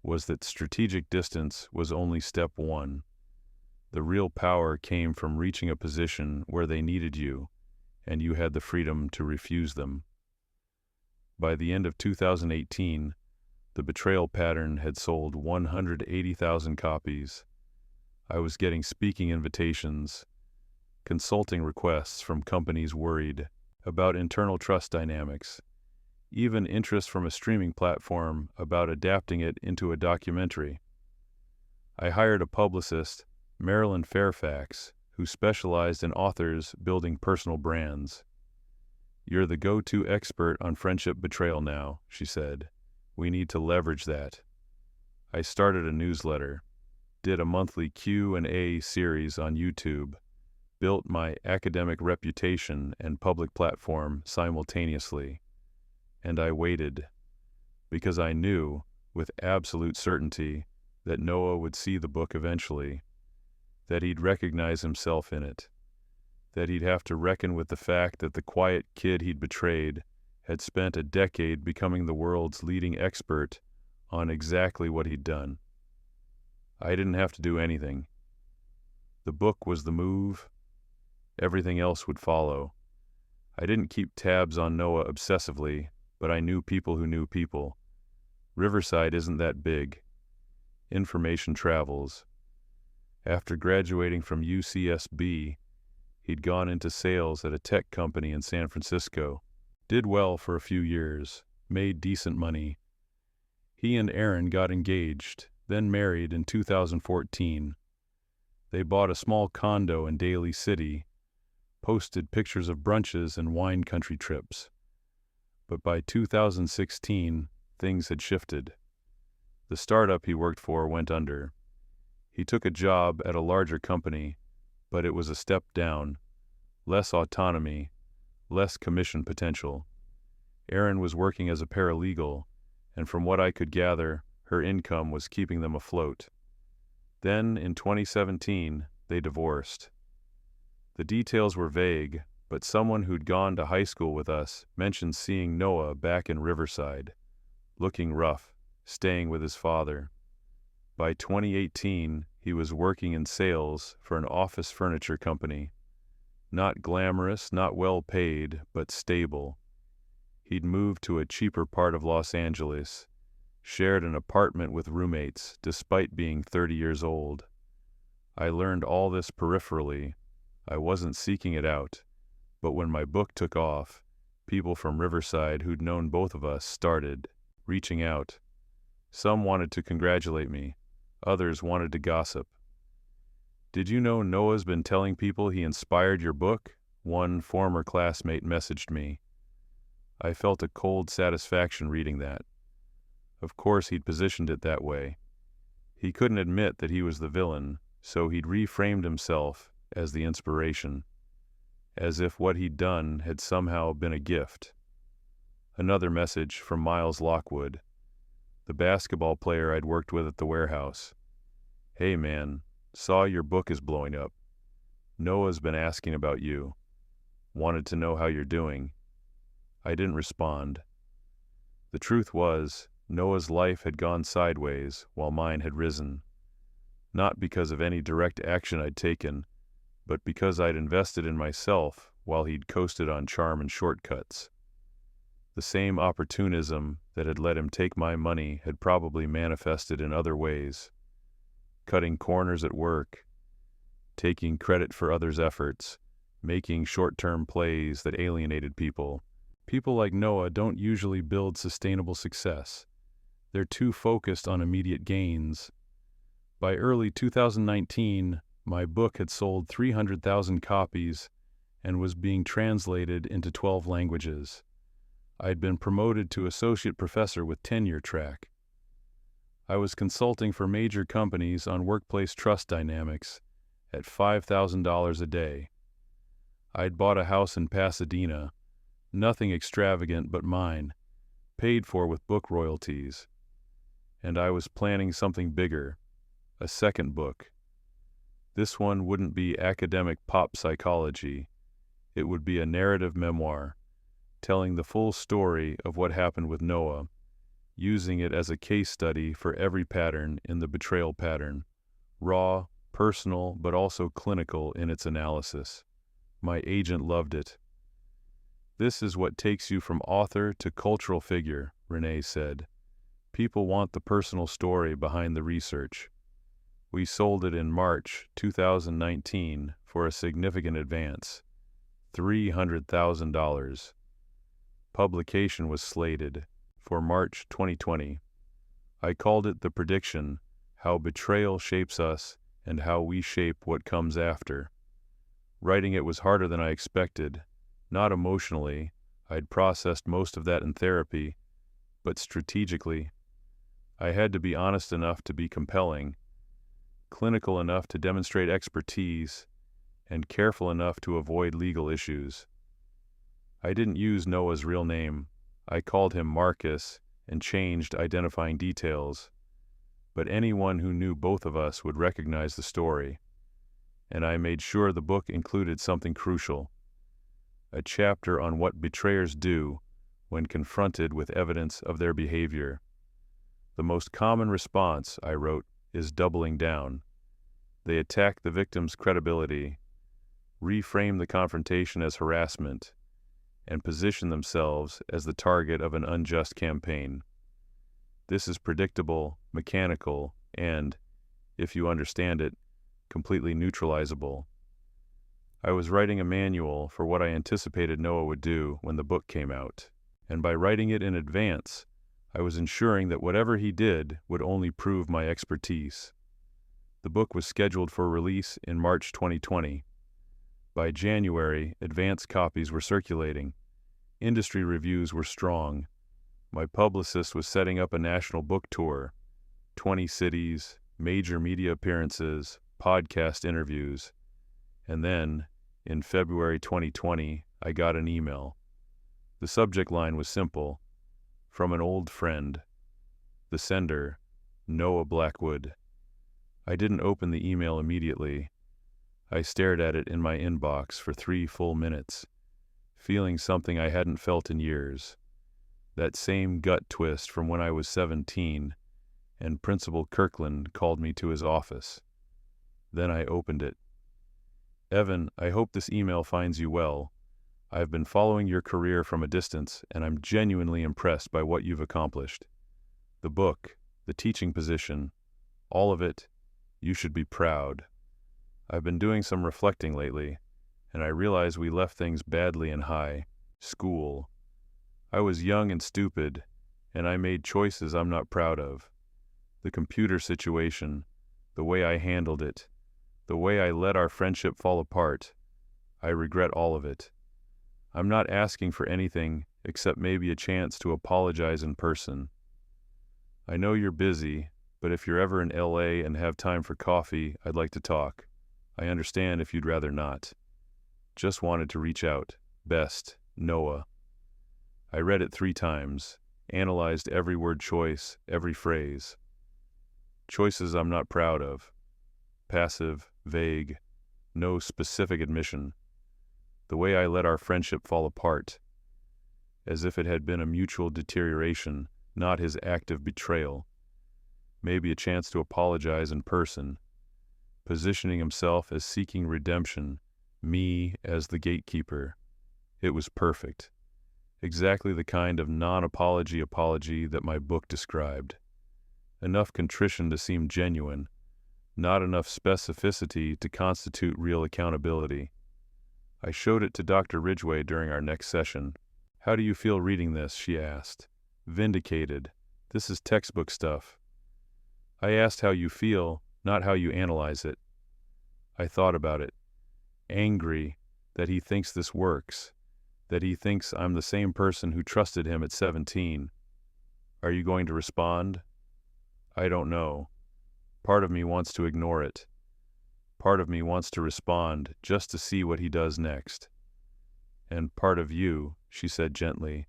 was that strategic distance was only step 1. The real power came from reaching a position where they needed you, and you had the freedom to refuse them. By the end of 2018, The Betrayal Pattern had sold 180,000 copies. I was getting speaking invitations, consulting requests from companies worried about internal trust dynamics, even interest from a streaming platform about adapting it into a documentary. I hired a publicist, Marilyn Fairfax, who specialized in authors building personal brands. "You're the go-to expert on friendship betrayal now," she said. "We need to leverage that." I started a newsletter, did a monthly Q&A series on YouTube, built my academic reputation and public platform simultaneously. And I waited, because I knew, with absolute certainty, that Noah would see the book eventually, that he'd recognize himself in it, that he'd have to reckon with the fact that the quiet kid he'd betrayed had spent a decade becoming the world's leading expert on exactly what he'd done. I didn't have to do anything. The book was the move. Everything else would follow. I didn't keep tabs on Noah obsessively, but I knew people who knew people. Riverside isn't that big. Information travels. After graduating from UCSB, he'd gone into sales at a tech company in San Francisco. Did well for a few years, made decent money. He and Erin got engaged, then married in 2014. They bought a small condo in Daly City, posted pictures of brunches and wine country trips. But by 2016, things had shifted. The startup he worked for went under. He took a job at a larger company, but it was a step down. Less autonomy, less commission potential. Erin was working as a paralegal, and from what I could gather, her income was keeping them afloat. Then, in 2017, they divorced. The details were vague, but someone who'd gone to high school with us mentioned seeing Noah back in Riverside, looking rough, staying with his father. By 2018, he was working in sales for an office furniture company. Not glamorous, not well paid, but stable. He'd moved to a cheaper part of Los Angeles, shared an apartment with roommates despite being 30 years old. I learned all this peripherally. I wasn't seeking it out, but when my book took off, people from Riverside who'd known both of us started reaching out. Some wanted to congratulate me, others wanted to gossip. "Did you know Noah's been telling people he inspired your book?" one former classmate messaged me. I felt a cold satisfaction reading that. Of course he'd positioned it that way. He couldn't admit that he was the villain, so he'd reframed himself as the inspiration, as if what he'd done had somehow been a gift. Another message from Miles Lockwood, the basketball player I'd worked with at the warehouse. "Hey man, saw your book is blowing up. Noah's been asking about you. Wanted to know how you're doing." I didn't respond. The truth was, Noah's life had gone sideways while mine had risen. Not because of any direct action I'd taken, but because I'd invested in myself while he'd coasted on charm and shortcuts. The same opportunism that had let him take my money had probably manifested in other ways. Cutting corners at work, taking credit for others' efforts, making short-term plays that alienated people. People like Noah don't usually build sustainable success. They're too focused on immediate gains. By early 2019, my book had sold 300,000 copies and was being translated into 12 languages. I'd been promoted to associate professor with tenure track. I was consulting for major companies on workplace trust dynamics at $5,000 a day. I'd bought a house in Pasadena, nothing extravagant but mine, paid for with book royalties. And I was planning something bigger, a second book. This one wouldn't be academic pop psychology. It would be a narrative memoir, telling the full story of what happened with Noah, using it as a case study for every pattern in the betrayal pattern, raw, personal, but also clinical in its analysis. My agent loved it. "This is what takes you from author to cultural figure," Renee said. "People want the personal story behind the research." We sold it in March 2019 for a significant advance, $300,000. Publication was slated for March 2020. I called it The Prediction: How Betrayal Shapes Us and How We Shape What Comes After. Writing it was harder than I expected, not emotionally. I'd processed most of that in therapy, but strategically. I had to be honest enough to be compelling, clinical enough to demonstrate expertise, and careful enough to avoid legal issues. I didn't use Noah's real name. I called him Marcus and changed identifying details, but anyone who knew both of us would recognize the story. And I made sure the book included something crucial: a chapter on what betrayers do when confronted with evidence of their behavior. The most common response, I wrote, is doubling down. They attack the victim's credibility, reframe the confrontation as harassment, and position themselves as the target of an unjust campaign. This is predictable, mechanical, and, if you understand it, completely neutralizable. I was writing a manual for what I anticipated Noah would do when the book came out, and by writing it in advance, I was ensuring that whatever he did would only prove my expertise. The book was scheduled for release in March 2020. By January, advance copies were circulating. Industry reviews were strong. My publicist was setting up a national book tour, 20 cities, major media appearances, podcast interviews. And then, in February 2020, I got an email. The subject line was simple: from an old friend. The sender, Noah Blackwood. I didn't open the email immediately. I stared at it in my inbox for 3 full minutes, feeling something I hadn't felt in years. That same gut twist from when I was 17, and Principal Kirkland called me to his office. Then I opened it. Evan, I hope this email finds you well. I've been following your career from a distance, and I'm genuinely impressed by what you've accomplished. The book, the teaching position, all of it, you should be proud. I've been doing some reflecting lately, and I realize we left things badly in high school. I was young and stupid, and I made choices I'm not proud of. The computer situation, the way I handled it, the way I let our friendship fall apart, I regret all of it. I'm not asking for anything except maybe a chance to apologize in person. I know you're busy, but if you're ever in LA and have time for coffee, I'd like to talk. I understand if you'd rather not. Just wanted to reach out. Best, Noah. I read it 3 times, analyzed every word choice, every phrase. Choices I'm not proud of. Passive, vague, no specific admission. The way I let our friendship fall apart, as if it had been a mutual deterioration, not his active betrayal. Maybe a chance to apologize in person, positioning himself as seeking redemption, me as the gatekeeper. It was perfect. Exactly the kind of non-apology apology that my book described. Enough contrition to seem genuine, not enough specificity to constitute real accountability. I showed it to Dr. Ridgway during our next session. How do you feel reading this? She asked. Vindicated. This is textbook stuff. I asked how you feel, not how you analyze it. I thought about it. Angry that he thinks this works, that he thinks I'm the same person who trusted him at 17. Are you going to respond? I don't know. Part of me wants to ignore it. Part of me wants to respond just to see what he does next. And part of you, she said gently,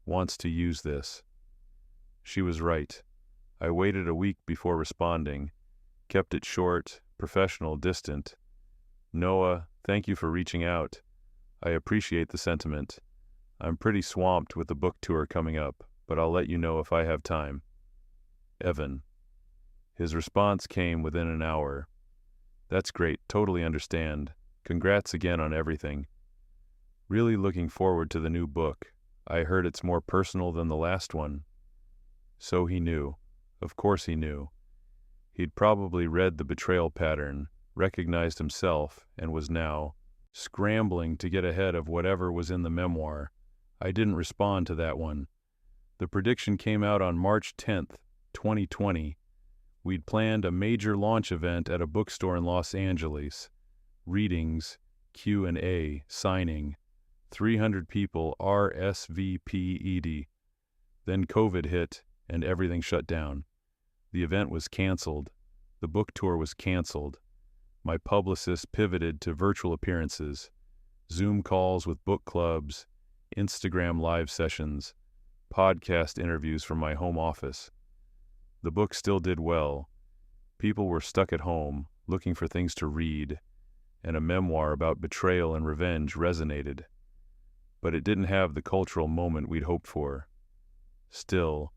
wants to use this. She was right. I waited a week before responding, kept it short, professional, distant. Noah, thank you for reaching out. I appreciate the sentiment. I'm pretty swamped with the book tour coming up, but I'll let you know if I have time. Evan. His response came within an hour. That's great, totally understand. Congrats again on everything. Really looking forward to the new book. I heard it's more personal than the last one. So he knew. Of course he knew. He'd probably read the betrayal pattern, recognized himself, and was now scrambling to get ahead of whatever was in the memoir. I didn't respond to that one. The prediction came out on March 10th, 2020. We'd planned a major launch event at a bookstore in Los Angeles. Readings, Q&A, signing. 300 people RSVP'd. Then COVID hit, and everything shut down. The event was canceled. The book tour was canceled. My publicist pivoted to virtual appearances, Zoom calls with book clubs, Instagram live sessions, podcast interviews from my home office. The book still did well. People were stuck at home, looking for things to read, and a memoir about betrayal and revenge resonated. But it didn't have the cultural moment we'd hoped for. Still,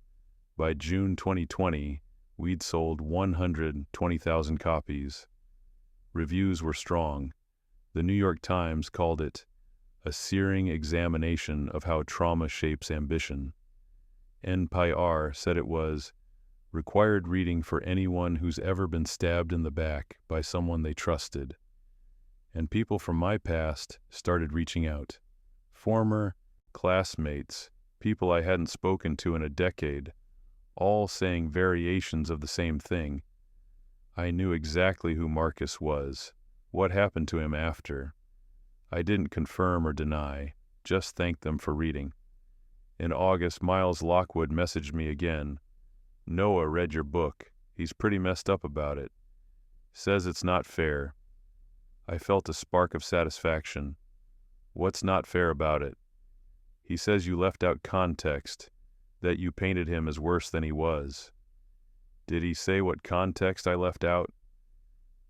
by June 2020, we'd sold 120,000 copies. Reviews were strong. The New York Times called it a searing examination of how trauma shapes ambition. NPR said it was required reading for anyone who's ever been stabbed in the back by someone they trusted. And people from my past started reaching out. Former classmates, people I hadn't spoken to in a decade, all saying variations of the same thing. I knew exactly who Marcus was, what happened to him after. I didn't confirm or deny, just thanked them for reading. In August, Miles Lockwood messaged me again. Noah read your book. He's pretty messed up about it. Says it's not fair. I felt a spark of satisfaction. What's not fair about it? He says you left out context, that you painted him as worse than he was. Did he say what context I left out?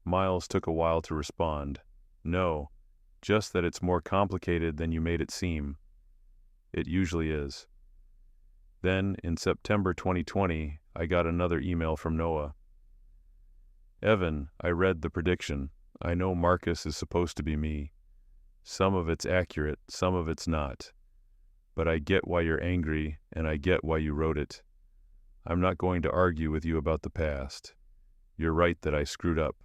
Miles took a while to respond. No, just that it's more complicated than you made it seem. It usually is. Then, in September 2020, I got another email from Noah. Evan, I read the prediction. I know Marcus is supposed to be me. Some of it's accurate, some of it's not. But I get why you're angry, and I get why you wrote it. I'm not going to argue with you about the past. You're right that I screwed up.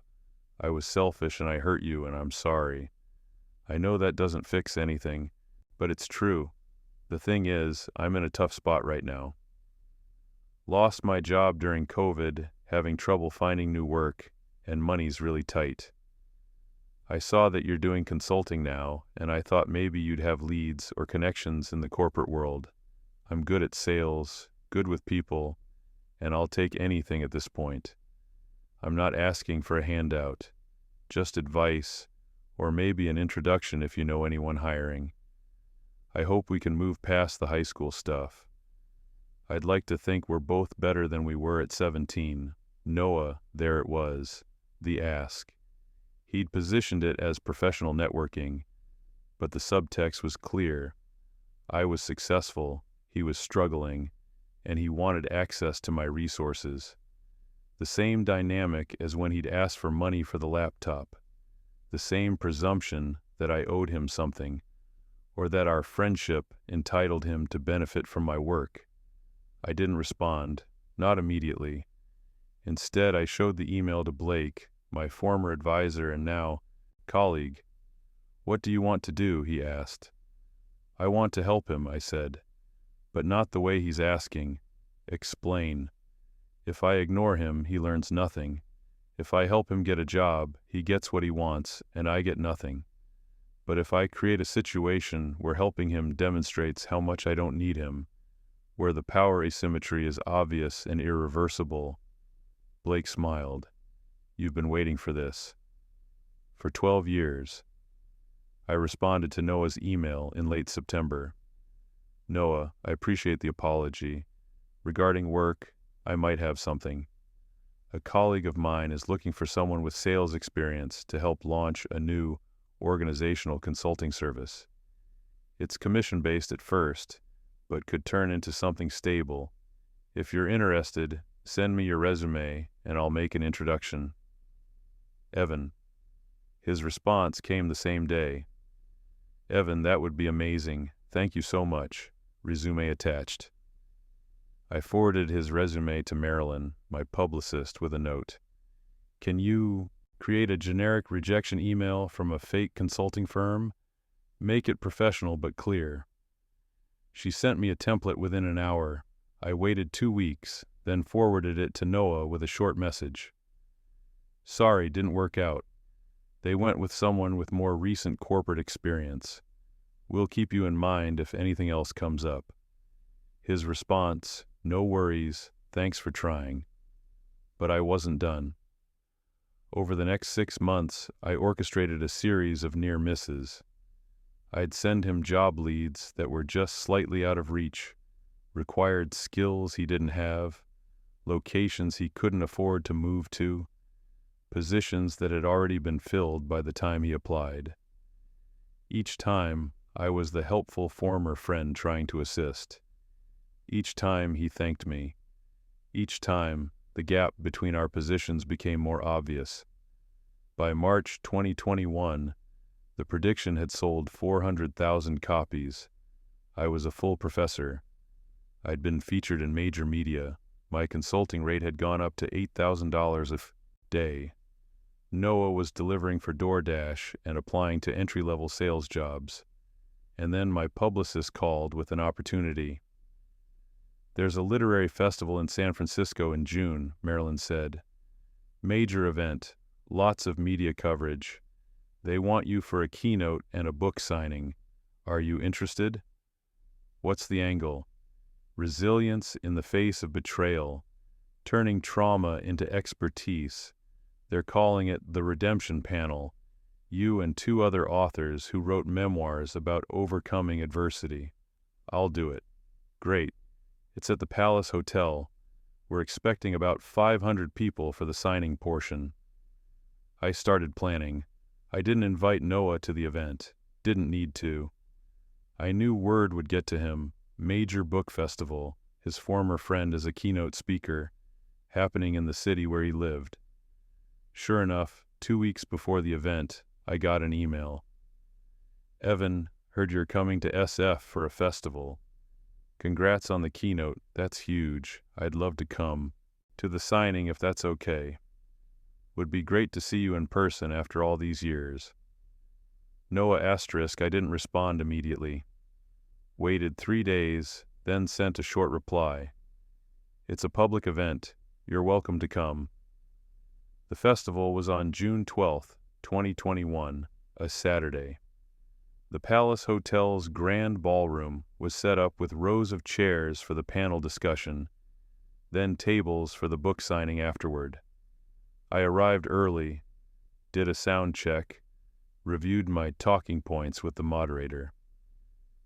I was selfish and I hurt you, and I'm sorry. I know that doesn't fix anything, but it's true. The thing is, I'm in a tough spot right now. Lost my job during COVID, having trouble finding new work, and money's really tight. I saw that you're doing consulting now, and I thought maybe you'd have leads or connections in the corporate world. I'm good at sales, good with people, and I'll take anything at this point. I'm not asking for a handout, just advice, or maybe an introduction if you know anyone hiring. I hope we can move past the high school stuff. I'd like to think we're both better than we were at 17. Noah, there it was, the ask. He'd positioned it as professional networking, but the subtext was clear. I was successful, he was struggling, and he wanted access to my resources. The same dynamic as when he'd asked for money for the laptop. The same presumption that I owed him something, or that our friendship entitled him to benefit from my work. I didn't respond, not immediately. Instead, I showed the email to Blake, my former advisor and now colleague. What do you want to do? He asked. I want to help him, I said, but not the way he's asking. Explain. If I ignore him, he learns nothing. If I help him get a job, he gets what he wants, and I get nothing. But if I create a situation where helping him demonstrates how much I don't need him, where the power asymmetry is obvious and irreversible. Blake smiled. You've been waiting for this. For 12 years. I responded to Noah's email in late September. Noah, I appreciate the apology. Regarding work, I might have something. A colleague of mine is looking for someone with sales experience to help launch a new organizational consulting service. It's commission-based at first, but could turn into something stable. If you're interested, send me your resume and I'll make an introduction. Evan. His response came the same day. Evan, that would be amazing. Thank you so much. Resume attached. I forwarded his resume to Marilyn, my publicist, with a note. Can you create a generic rejection email from a fake consulting firm? Make it professional but clear." She sent me a template within an hour. I waited 2 weeks, then forwarded it to Noah with a short message. "Sorry, didn't work out. They went with someone with more recent corporate experience. We'll keep you in mind if anything else comes up." His response, "No worries, thanks for trying." But I wasn't done. Over the next 6 months, I orchestrated a series of near misses. I'd send him job leads that were just slightly out of reach, required skills he didn't have, locations he couldn't afford to move to, positions that had already been filled by the time he applied. Each time, I was the helpful former friend trying to assist. Each time he thanked me. Each time, the gap between our positions became more obvious. By March 2021, the prediction had sold 400,000 copies. I was a full professor. I'd been featured in major media. My consulting rate had gone up to $8,000 a day. Noah was delivering for DoorDash and applying to entry-level sales jobs. And then my publicist called with an opportunity. "There's a literary festival in San Francisco in June," Marilyn said. "Major event, lots of media coverage. They want you for a keynote and a book signing. Are you interested?" What's the angle? Resilience in the face of betrayal, turning trauma into expertise. They're calling it the Redemption Panel. You and 2 other authors who wrote memoirs about overcoming adversity. I'll do it. Great. It's at the Palace Hotel. We're expecting about 500 people for the signing portion. I started planning. I didn't invite Noah to the event. Didn't need to. I knew word would get to him. Major book festival, his former friend as a keynote speaker, happening in the city where he lived. Sure enough, 2 weeks before the event, I got an email. "Evan, heard you're coming to SF for a festival. Congrats on the keynote, that's huge. I'd love to come. To the signing if that's okay. Would be great to see you in person after all these years." Noah asterisk, I didn't respond immediately. Waited 3 days, then sent a short reply. "It's a public event. You're welcome to come." The festival was on June 12th, 2021, a Saturday. The Palace Hotel's grand ballroom was set up with rows of chairs for the panel discussion, then tables for the book signing afterward. I arrived early, did a sound check, reviewed my talking points with the moderator.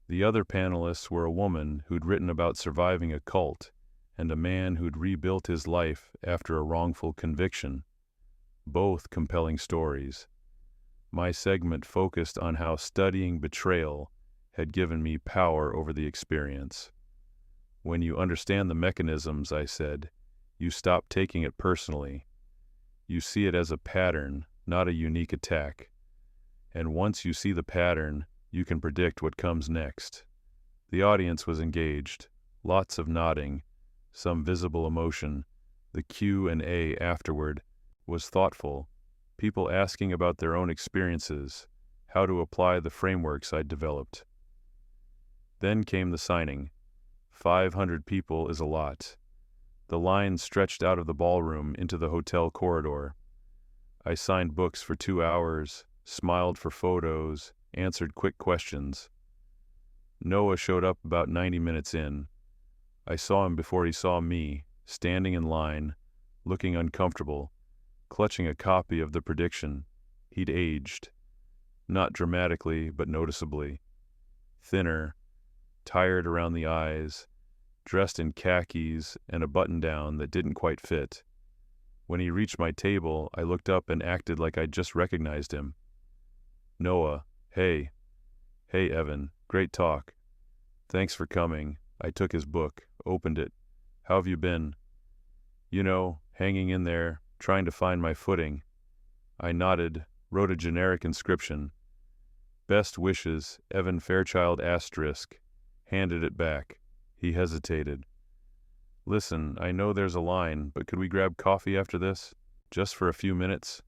The other panelists were a woman who'd written about surviving a cult and a man who'd rebuilt his life after a wrongful conviction. Both compelling stories. My segment focused on how studying betrayal had given me power over the experience. When you understand the mechanisms, I said, you stop taking it personally. You see it as a pattern, not a unique attack. And once you see the pattern, you can predict what comes next. The audience was engaged, lots of nodding, some visible emotion. The Q&A afterward was thoughtful, people asking about their own experiences, how to apply the frameworks I'd developed. Then came the signing. 500 people is a lot. The line stretched out of the ballroom into the hotel corridor. I signed books for 2 hours, smiled for photos, answered quick questions. Noah showed up about 90 minutes in. I saw him before he saw me, standing in line, looking uncomfortable, clutching a copy of the prediction. He'd aged. Not dramatically, but noticeably. Thinner, tired around the eyes, dressed in khakis and a button-down that didn't quite fit. When he reached my table, I looked up and acted like I'd just recognized him. "Noah, hey." "Hey, Evan, great talk. Thanks for coming." I took his book, opened it. "How have you been?" "You know, hanging in there, trying to find my footing." I nodded, wrote a generic inscription. "Best wishes, Evan Fairchild asterisk." Handed it back. He hesitated. "Listen, I know there's a line, but could we grab coffee after this?" Just for a few minutes?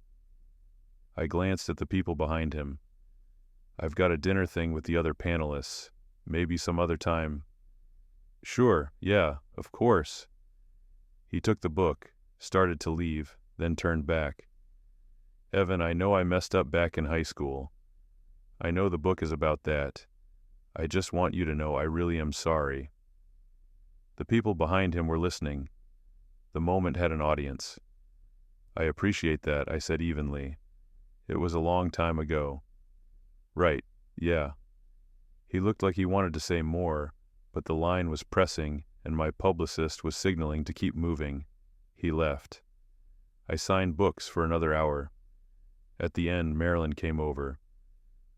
I glanced at the people behind him. I've got a dinner thing with the other panelists. Maybe some other time. Sure, yeah, of course. He took the book, started to leave, then turned back. Evan, I know I messed up back in high school. I know the book is about that. I just want you to know I really am sorry. The people behind him were listening. The moment had an audience. I appreciate that, I said evenly. It was a long time ago. Right, yeah. He looked like he wanted to say more, but the line was pressing and my publicist was signaling to keep moving. He left. I signed books for another hour. At the end, Marilyn came over.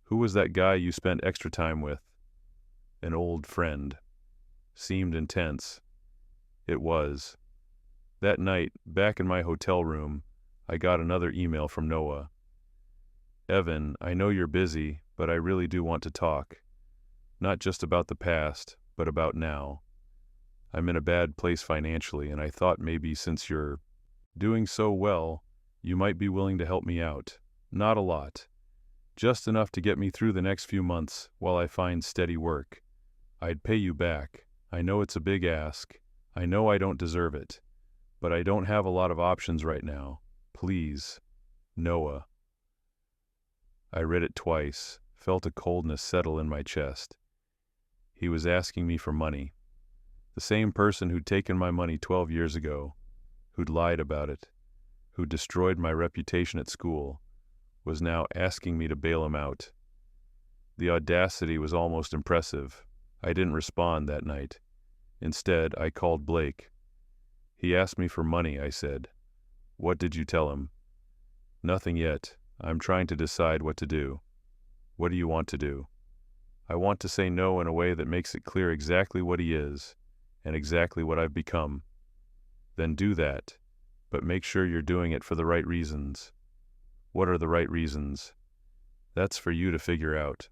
Who was that guy you spent extra time with? An old friend. Seemed intense. It was. That night, back in my hotel room, I got another email from Noah. Evan, I know you're busy, but I really do want to talk. Not just about the past, but about now. I'm in a bad place financially, and I thought maybe since you're doing so well, you might be willing to help me out. Not a lot. Just enough to get me through the next few months while I find steady work. I'd pay you back. I know it's a big ask. I know I don't deserve it. But I don't have a lot of options right now. Please. Noah. I read it twice, felt a coldness settle in my chest. He was asking me for money. The same person who'd taken my money 12 years ago, who'd lied about it, who'd destroyed my reputation at school, was now asking me to bail him out. The audacity was almost impressive. I didn't respond that night. Instead, I called Blake. He asked me for money, I said. What did you tell him? Nothing yet. I'm trying to decide what to do. What do you want to do? I want to say no in a way that makes it clear exactly what he is, and exactly what I've become. Then do that, but make sure you're doing it for the right reasons. What are the right reasons? That's for you to figure out.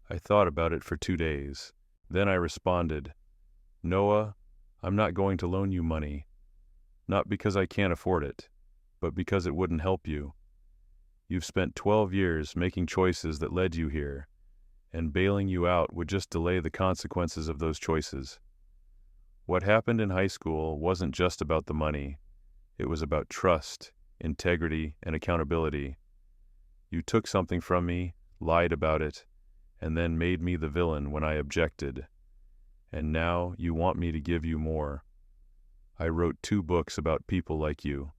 I thought about it for 2 days. Then I responded, Noah, I'm not going to loan you money. Not because I can't afford it, but because it wouldn't help you. You've spent 12 years making choices that led you here, and bailing you out would just delay the consequences of those choices. What happened in high school wasn't just about the money. It was about trust, integrity, and accountability. You took something from me, lied about it, and then made me the villain when I objected. And now you want me to give you more. I wrote 2 books about people like you.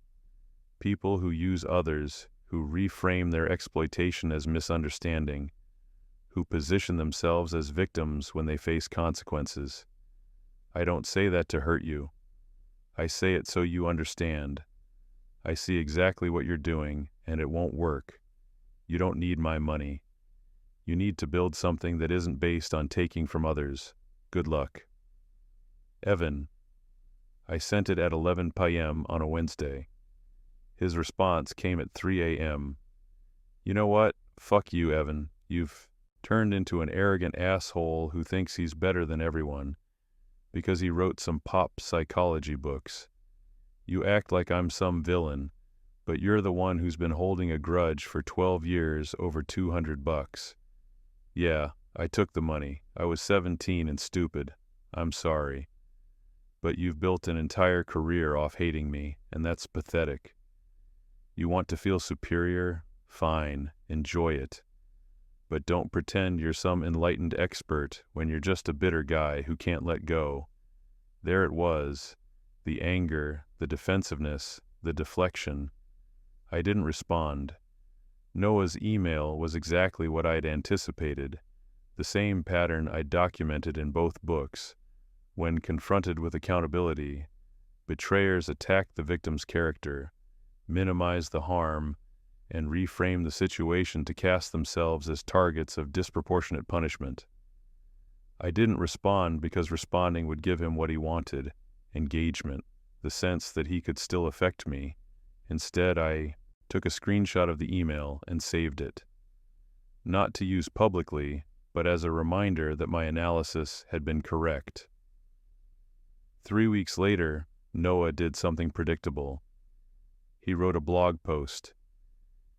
People who use others, who reframe their exploitation as misunderstanding, who position themselves as victims when they face consequences. I don't say that to hurt you. I say it so you understand. I see exactly what you're doing, and it won't work. You don't need my money. You need to build something that isn't based on taking from others. Good luck. Evan. I sent it at 11 p.m. on a Wednesday. His response came at 3 a.m. You know what? Fuck you, Evan. You've turned into an arrogant asshole who thinks he's better than everyone because he wrote some pop psychology books. You act like I'm some villain, but you're the one who's been holding a grudge for 12 years over $200. Yeah, I took the money. I was 17 and stupid. I'm sorry. But you've built an entire career off hating me, and that's pathetic. You want to feel superior? Fine, enjoy it. But don't pretend you're some enlightened expert when you're just a bitter guy who can't let go. There it was, the anger, the defensiveness, the deflection. I didn't respond. Noah's email was exactly what I'd anticipated, the same pattern I'd documented in both books. When confronted with accountability, betrayers attack the victim's character, minimize the harm, and reframe the situation to cast themselves as targets of disproportionate punishment. I didn't respond because responding would give him what he wanted, engagement, the sense that he could still affect me. Instead, I took a screenshot of the email and saved it. Not to use publicly, but as a reminder that my analysis had been correct. 3 weeks later, Noah did something predictable. He wrote a blog post.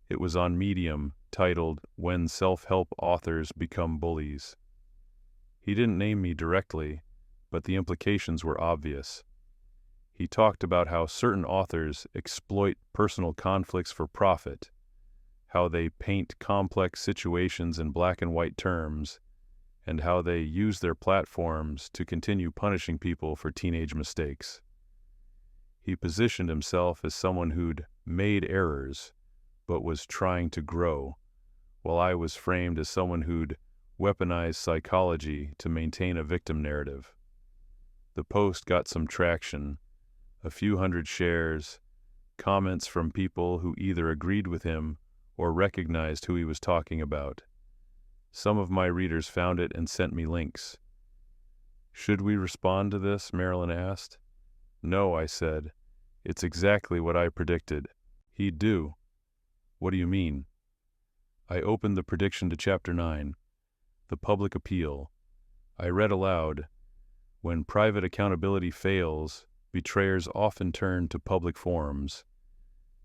It was on Medium, titled, "When Self-Help Authors Become Bullies." He didn't name me directly, but the implications were obvious. He talked about how certain authors exploit personal conflicts for profit, how they paint complex situations in black and white terms, and how they use their platforms to continue punishing people for teenage mistakes. He positioned himself as someone who'd made errors, but was trying to grow, while I was framed as someone who'd weaponized psychology to maintain a victim narrative. The post got some traction, a few hundred shares, comments from people who either agreed with him or recognized who he was talking about. Some of my readers found it and sent me links. "Should we respond to this?" Marilyn asked. "No," I said. "It's exactly what I predicted. He'd do." "What do you mean?" I opened the prediction to Chapter 9, the public appeal. I read aloud, "When private accountability fails, betrayers often turn to public forums.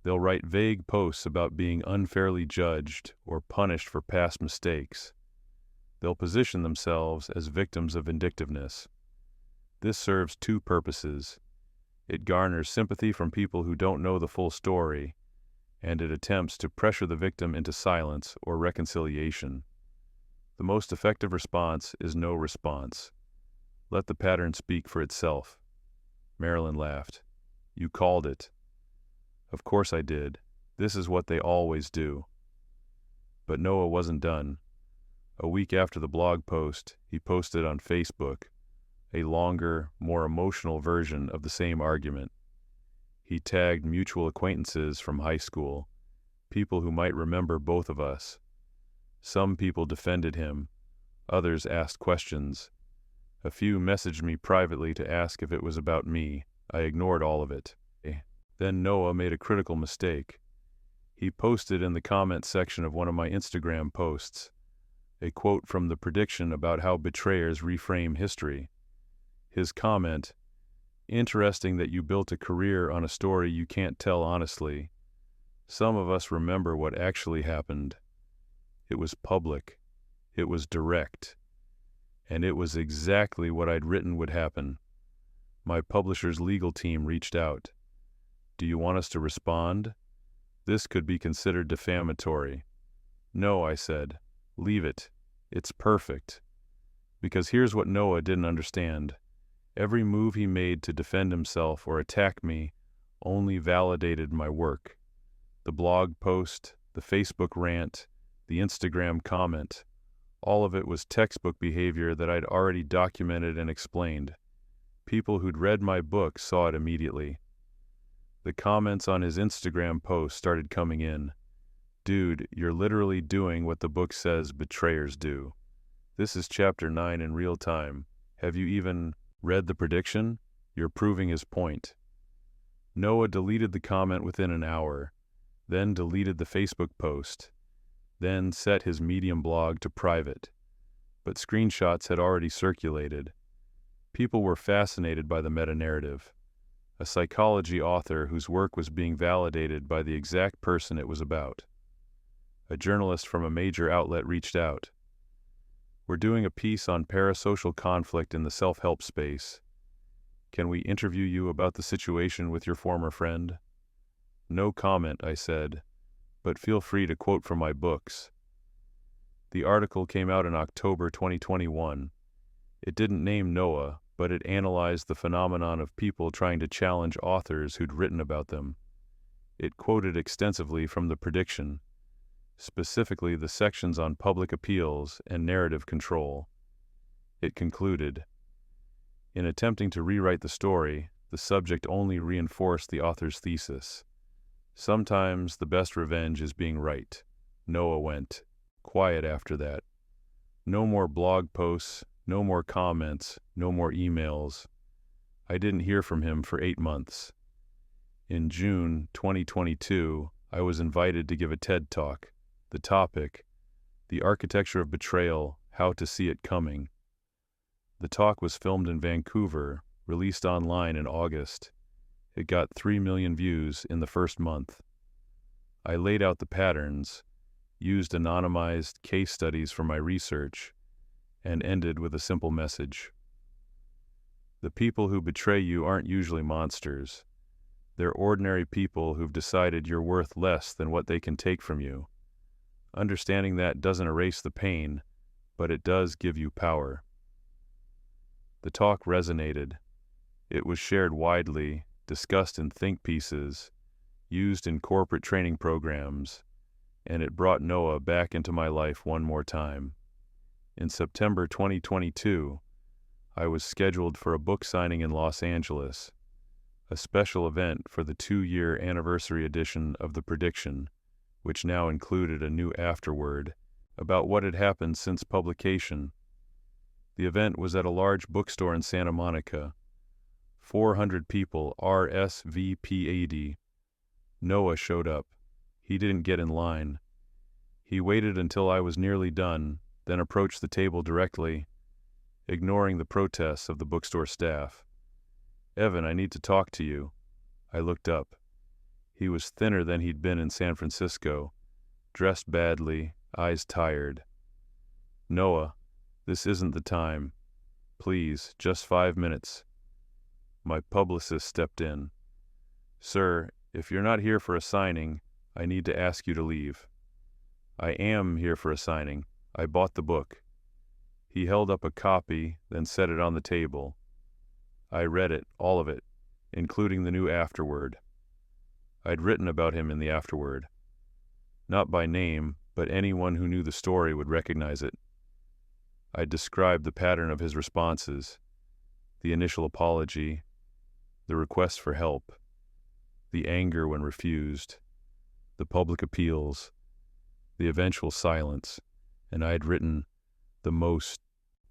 They'll write vague posts about being unfairly judged or punished for past mistakes. They'll position themselves as victims of vindictiveness. This serves two purposes. It garners sympathy from people who don't know the full story, and it attempts to pressure the victim into silence or reconciliation. The most effective response is no response. Let the pattern speak for itself." Marilyn laughed. "You called it." "Of course I did. This is what they always do." But Noah wasn't done. A week after the blog post, he posted on Facebook a longer, more emotional version of the same argument. He tagged mutual acquaintances from high school, people who might remember both of us. Some people defended him, others asked questions. A few messaged me privately to ask if it was about me. I ignored all of it. Then Noah made a critical mistake. He posted in the comment section of one of my Instagram posts a quote from the prediction about how betrayers reframe history. His comment, "Interesting that you built a career on a story you can't tell honestly. Some of us remember what actually happened. It was public. It was direct. And it was exactly what I'd written would happen. My publisher's legal team reached out. Do you want us to respond? This could be considered defamatory." "No," I said. "Leave it. It's perfect." Because here's what Noah didn't understand. Every move he made to defend himself or attack me only validated my work. The blog post, the Facebook rant, the Instagram comment, all of it was textbook behavior that I'd already documented and explained. People who'd read my book saw it immediately. The comments on his Instagram post started coming in. "Dude, you're literally doing what the book says betrayers do. This is Chapter 9 in real time. Have you even read the prediction? You're proving his point." Noah deleted the comment within an hour, then deleted the Facebook post, then set his Medium blog to private. But screenshots had already circulated. People were fascinated by the meta-narrative. A psychology author whose work was being validated by the exact person it was about. A journalist from a major outlet reached out. "We're doing a piece on parasocial conflict in the self-help space. Can we interview you about the situation with your former friend?" "No comment," I said, "but feel free to quote from my books." The article came out in October 2021. It didn't name Noah, but it analyzed the phenomenon of people trying to challenge authors who'd written about them. It quoted extensively from the prediction, specifically the sections on public appeals and narrative control. It concluded, "In attempting to rewrite the story, the subject only reinforced the author's thesis. Sometimes the best revenge is being right." Noah went quiet after that. No more blog posts, no more comments, no more emails. I didn't hear from him for 8 months. In June 2022, I was invited to give a TED Talk. The topic, "The Architecture of Betrayal, How to See It Coming." The talk was filmed in Vancouver, released online in August. It got 3 million views in the first month. I laid out the patterns, used anonymized case studies for my research, and ended with a simple message. The people who betray you aren't usually monsters. They're ordinary people who've decided you're worth less than what they can take from you. Understanding that doesn't erase the pain, but it does give you power. The talk resonated. It was shared widely, discussed in think pieces, used in corporate training programs, and it brought Noah back into my life one more time. In September 2022, I was scheduled for a book signing in Los Angeles, a special event for the 2-year anniversary edition of The Prediction, which now included a new afterword about what had happened since publication. The event was at a large bookstore in Santa Monica. 400 people RSVP'd. Noah showed up. He didn't get in line. He waited until I was nearly done, then approached the table directly, ignoring the protests of the bookstore staff. "Evan, I need to talk to you." I looked up. He was thinner than he'd been in San Francisco, dressed badly, eyes tired. "Noah, this isn't the time. Please, just 5 minutes." My publicist stepped in. "Sir, if you're not here for a signing, I need to ask you to leave." "I am here for a signing. I bought the book." He held up a copy, then set it on the table. I read it, all of it, including the new afterword. I'd written about him in the afterword. Not by name, but anyone who knew the story would recognize it. I described the pattern of his responses: the initial apology, the request for help, the anger when refused, the public appeals, the eventual silence, and I had written, "The most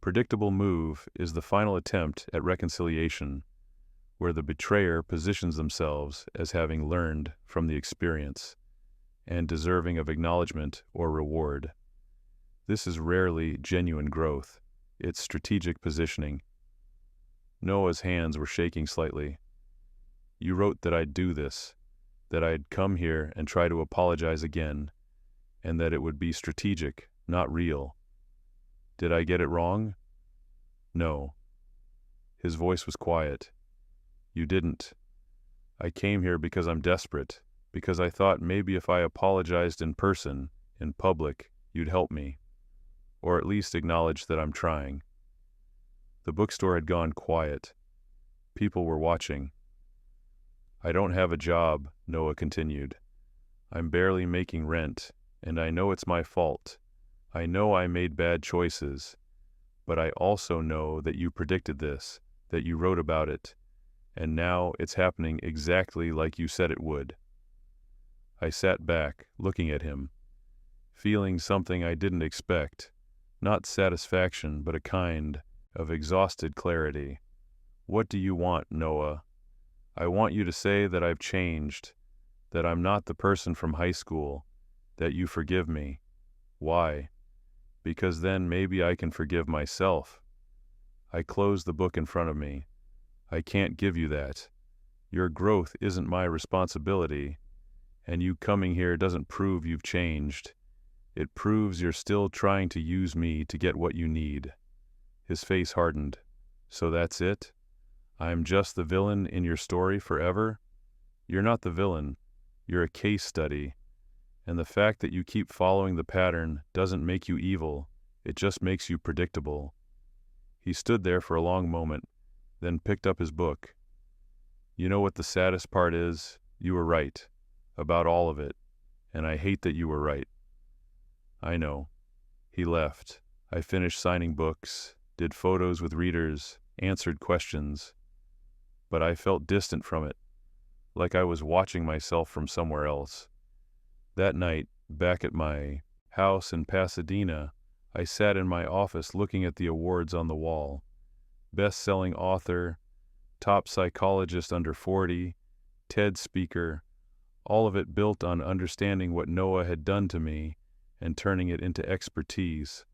predictable move is the final attempt at reconciliation, where the betrayer positions themselves as having learned from the experience and deserving of acknowledgement or reward. This is rarely genuine growth. It's strategic positioning." Noah's hands were shaking slightly. "You wrote that I'd do this, that I'd come here and try to apologize again, and that it would be strategic, not real. Did I get it wrong?" "No." His voice was quiet. "You didn't. I came here because I'm desperate, because I thought maybe if I apologized in person, in public, you'd help me, or at least acknowledge that I'm trying." The bookstore had gone quiet. People were watching. "I don't have a job," Noah continued. "I'm barely making rent, and I know it's my fault. I know I made bad choices, but I also know that you predicted this, that you wrote about it, and now it's happening exactly like you said it would." I sat back, looking at him, feeling something I didn't expect, not satisfaction, but a kind of exhausted clarity. "What do you want, Noah?" "I want you to say that I've changed, that I'm not the person from high school, that you forgive me." "Why?" "Because then maybe I can forgive myself." I closed the book in front of me. "I can't give you that. Your growth isn't my responsibility, and you coming here doesn't prove you've changed. It proves you're still trying to use me to get what you need." His face hardened. "So that's it? I'm just the villain in your story forever?" "You're not the villain. You're a case study. And the fact that you keep following the pattern doesn't make you evil. It just makes you predictable." He stood there for a long moment, then picked up his book. "You know what the saddest part is? You were right. About all of it. And I hate that you were right." "I know." He left. I finished signing books, did photos with readers, answered questions. But I felt distant from it, like I was watching myself from somewhere else. That night, back at my house in Pasadena, I sat in my office looking at the awards on the wall. Best-selling author, top psychologist under 40, TED speaker, all of it built on understanding what Noah had done to me and turning it into expertise.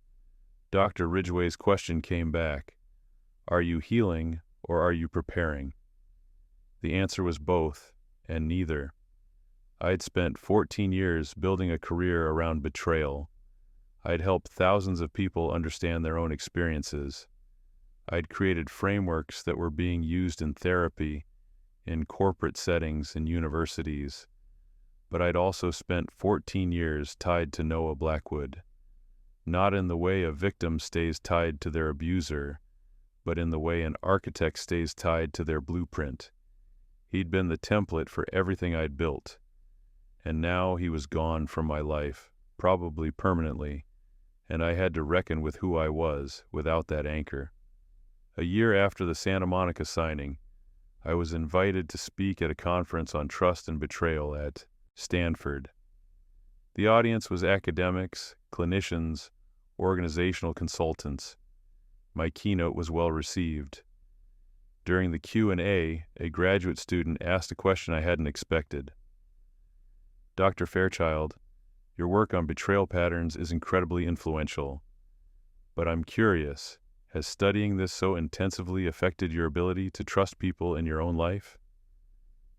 Dr. Ridgway's question came back: "Are you healing or are you preparing?" The answer was both, and neither. I'd spent 14 years building a career around betrayal. I'd helped thousands of people understand their own experiences. I'd created frameworks that were being used in therapy, in corporate settings, in universities. But I'd also spent 14 years tied to Noah Blackwood. Not in the way a victim stays tied to their abuser, but in the way an architect stays tied to their blueprint. He'd been the template for everything I'd built. And now he was gone from my life, probably permanently, and I had to reckon with who I was without that anchor. A year after the Santa Monica signing, I was invited to speak at a conference on trust and betrayal at Stanford. The audience was academics, clinicians, organizational consultants. My keynote was well received. During the Q&A, a graduate student asked a question I hadn't expected. "Dr. Fairchild, your work on betrayal patterns is incredibly influential. But I'm curious, has studying this so intensively affected your ability to trust people in your own life?"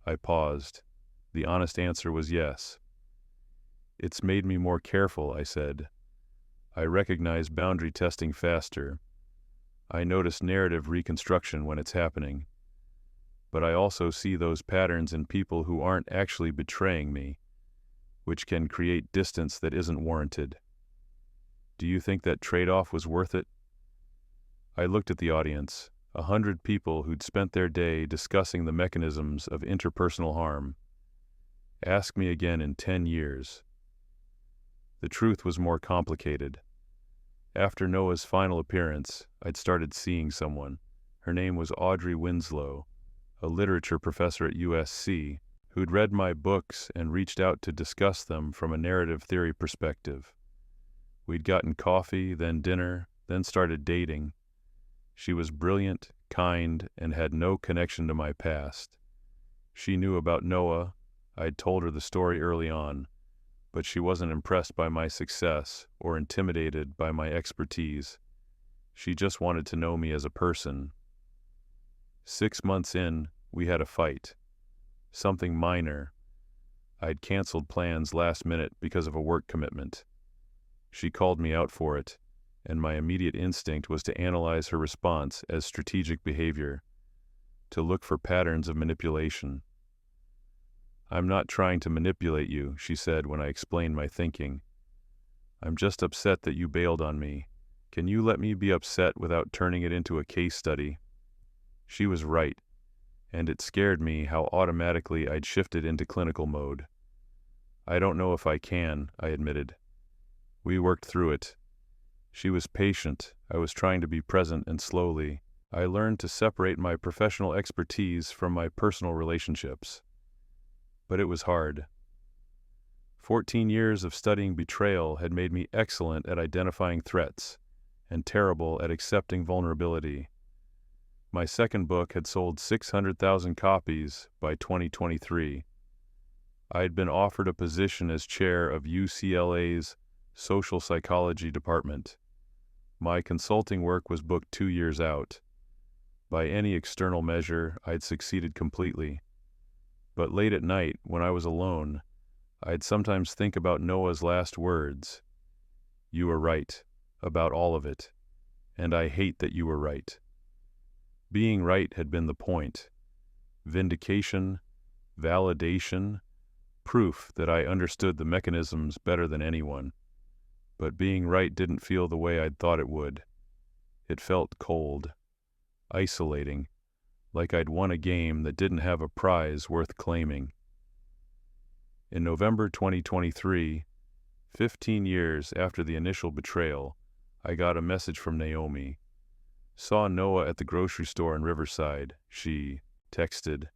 I paused. The honest answer was yes. "It's made me more careful," I said. "I recognize boundary testing faster. I notice narrative reconstruction when it's happening. But I also see those patterns in people who aren't actually betraying me, which can create distance that isn't warranted. Do you think that trade-off was worth it?" I looked at the audience, 100 people who'd spent their day discussing the mechanisms of interpersonal harm. Ask me again in 10 years. The truth was more complicated. After Noah's final appearance, I'd started seeing someone. Her name was Audrey Winslow, a literature professor at USC, who'd read my books and reached out to discuss them from a narrative theory perspective. We'd gotten coffee, then dinner, then started dating. She was brilliant, kind, and had no connection to my past. She knew about Noah. I'd told her the story early on, but she wasn't impressed by my success or intimidated by my expertise. She just wanted to know me as a person. 6 months in, we had a fight. Something minor. I'd canceled plans last minute because of a work commitment. She called me out for it, and my immediate instinct was to analyze her response as strategic behavior, to look for patterns of manipulation. "I'm not trying to manipulate you," she said when I explained my thinking. "I'm just upset that you bailed on me. Can you let me be upset without turning it into a case study?" She was right, and it scared me how automatically I'd shifted into clinical mode. "I don't know if I can," I admitted. We worked through it. She was patient. I was trying to be present, and slowly, I learned to separate my professional expertise from my personal relationships. But it was hard. 14 years of studying betrayal had made me excellent at identifying threats and terrible at accepting vulnerability. My second book had sold 600,000 copies by 2023. I had been offered a position as chair of UCLA's social psychology department. My consulting work was booked 2 years out. By any external measure, I'd succeeded completely. But late at night, when I was alone, I'd sometimes think about Noah's last words. "You were right, about all of it, and I hate that you were right." Being right had been the point. Vindication, validation, proof that I understood the mechanisms better than anyone. But being right didn't feel the way I'd thought it would. It felt cold, isolating, like I'd won a game that didn't have a prize worth claiming. In November 2023, 15 years after the initial betrayal, I got a message from Naomi. "Saw Noah at the grocery store in Riverside," she texted.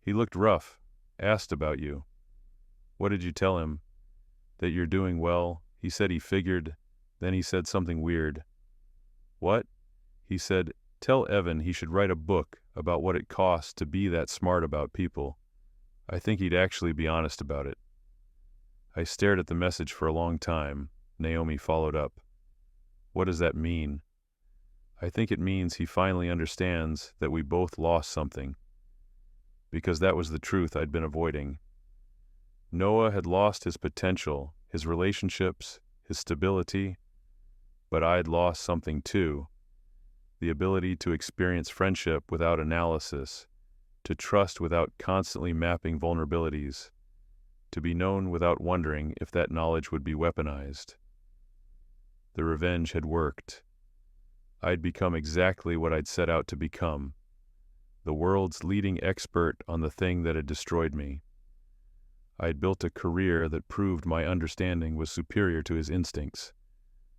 "He looked rough, asked about you." "What did you tell him?" "That you're doing well. He said he figured." Then he said something weird. "What?" He said, "Tell Evan he should write a book about what it costs to be that smart about people. I think he'd actually be honest about it." I stared at the message for a long time. Naomi followed up. "What does that mean?" "I think it means he finally understands that we both lost something." because that was the truth I'd been avoiding. Noah had lost his potential, his relationships, his stability, but I'd lost something too. The ability to experience friendship without analysis, to trust without constantly mapping vulnerabilities, to be known without wondering if that knowledge would be weaponized. The revenge had worked. I'd become exactly what I'd set out to become, the world's leading expert on the thing that had destroyed me. I'd built a career that proved my understanding was superior to his instincts.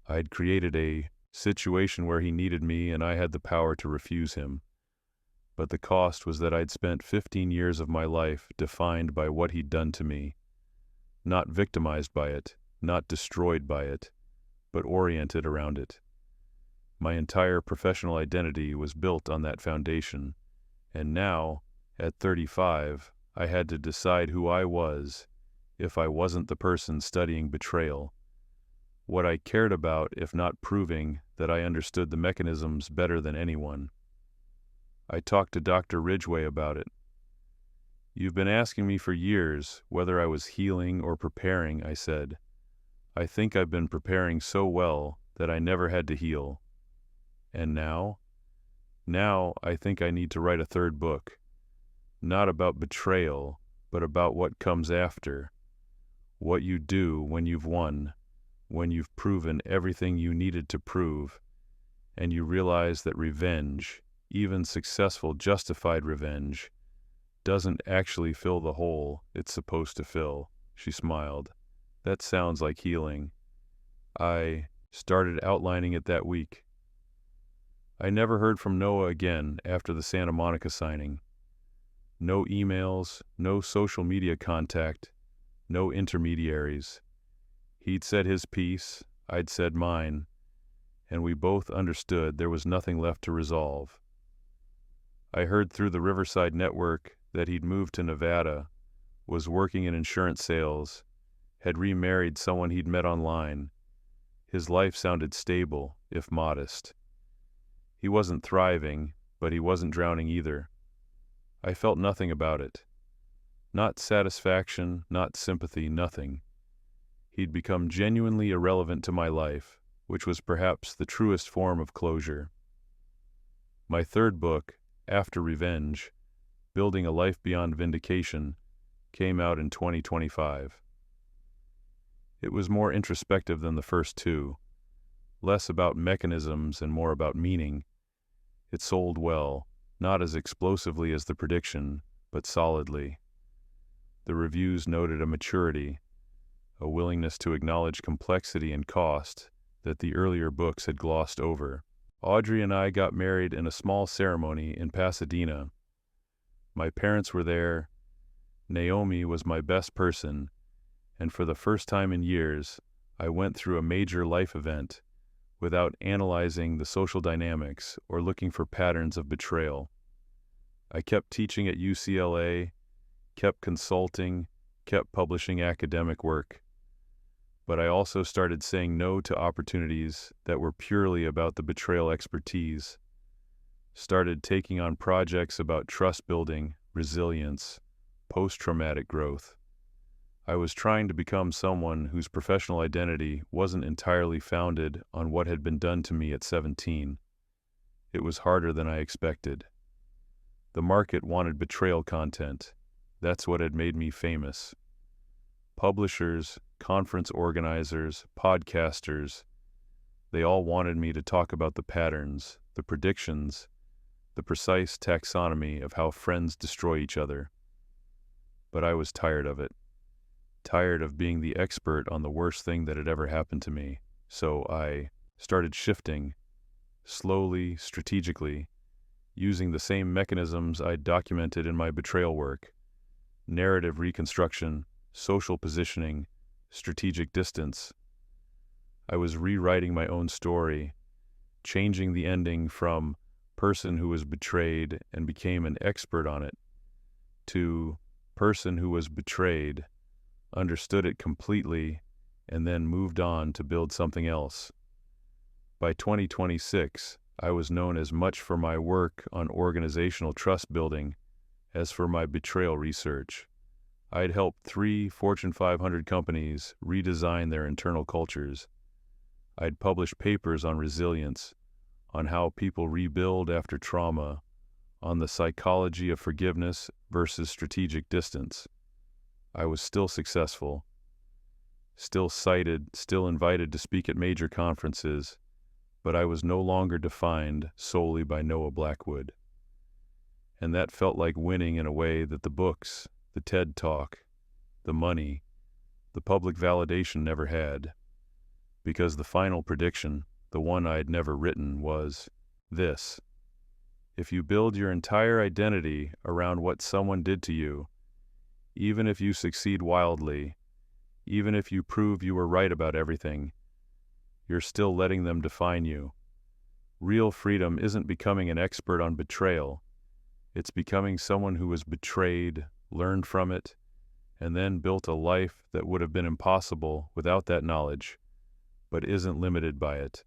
I'd created a situation where he needed me and I had the power to refuse him. But the cost was that I'd spent 15 years of my life defined by what he'd done to me. Not victimized by it, not destroyed by it, but oriented around it. My entire professional identity was built on that foundation, and now, at 35, I had to decide who I was if I wasn't the person studying betrayal. What I cared about if not proving that I understood the mechanisms better than anyone. I talked to Dr. Ridgway about it. "You've been asking me for years whether I was healing or preparing," I said. "I think I've been preparing so well that I never had to heal. And now? Now I think I need to write a third book. Not about betrayal, but about what comes after. What you do when you've won, when you've proven everything you needed to prove, and you realize that revenge, even successful justified revenge, doesn't actually fill the hole it's supposed to fill." She smiled. "That sounds like healing." I started outlining it that week. I never heard from Noah again after the Santa Monica signing. No emails, no social media contact, no intermediaries. He'd said his piece, I'd said mine, and we both understood there was nothing left to resolve. I heard through the Riverside network that he'd moved to Nevada, was working in insurance sales, had remarried someone he'd met online. His life sounded stable, if modest. He wasn't thriving, but he wasn't drowning either. I felt nothing about it. Not satisfaction, not sympathy, nothing. He'd become genuinely irrelevant to my life, which was perhaps the truest form of closure. My third book, After Revenge, Building a Life Beyond Vindication, came out in 2025. It was more introspective than the first two, less about mechanisms and more about meaning. It sold well, not as explosively as the prediction, but solidly. The reviews noted a maturity, a willingness to acknowledge complexity and cost that the earlier books had glossed over. Audrey and I got married in a small ceremony in Pasadena. My parents were there. Naomi was my best person, and for the first time in years, I went through a major life event without analyzing the social dynamics or looking for patterns of betrayal. I kept teaching at UCLA, kept consulting, kept publishing academic work. But I also started saying no to opportunities that were purely about the betrayal expertise. Started taking on projects about trust building, resilience, post-traumatic growth. I was trying to become someone whose professional identity wasn't entirely founded on what had been done to me at 17. It was harder than I expected. The market wanted betrayal content. That's what had made me famous. Publishers, conference organizers, podcasters, they all wanted me to talk about the patterns, the predictions, the precise taxonomy of how friends destroy each other. But I was tired of it. Tired of being the expert on the worst thing that had ever happened to me. So I started shifting, slowly, strategically, using the same mechanisms I'd documented in my betrayal work: narrative reconstruction, social positioning, strategic distance. I was rewriting my own story, changing the ending from person who was betrayed and became an expert on it to person who was betrayed, understood it completely, and then moved on to build something else. By 2026, I was known as much for my work on organizational trust building As for my betrayal research, I'd helped 3 Fortune 500 companies redesign their internal cultures. I'd published papers on resilience, on how people rebuild after trauma, on the psychology of forgiveness versus strategic distance. I was still successful, still cited, still invited to speak at major conferences, but I was no longer defined solely by Noah Blackwood. And that felt like winning in a way that the books, the TED Talk, the money, the public validation never had. Because the final prediction, the one I'd never written, was this: if you build your entire identity around what someone did to you, even if you succeed wildly, even if you prove you were right about everything, you're still letting them define you. Real freedom isn't becoming an expert on betrayal. It's becoming someone who was betrayed, learned from it, and then built a life that would have been impossible without that knowledge, but isn't limited by it.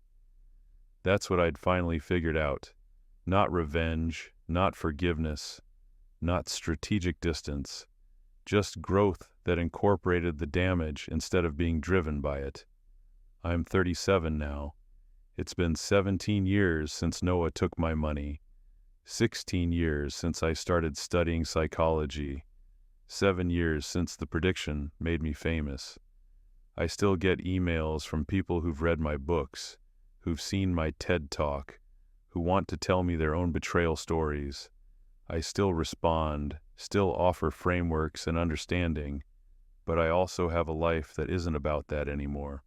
That's what I'd finally figured out. Not revenge, not forgiveness, not strategic distance, just growth that incorporated the damage instead of being driven by it. I'm 37 now. It's been 17 years since Noah took my money, 16 years since I started studying psychology, 7 years since the prediction made me famous. I still get emails from people who've read my books, who've seen my TED Talk, who want to tell me their own betrayal stories. I still respond, still offer frameworks and understanding, but I also have a life that isn't about that anymore.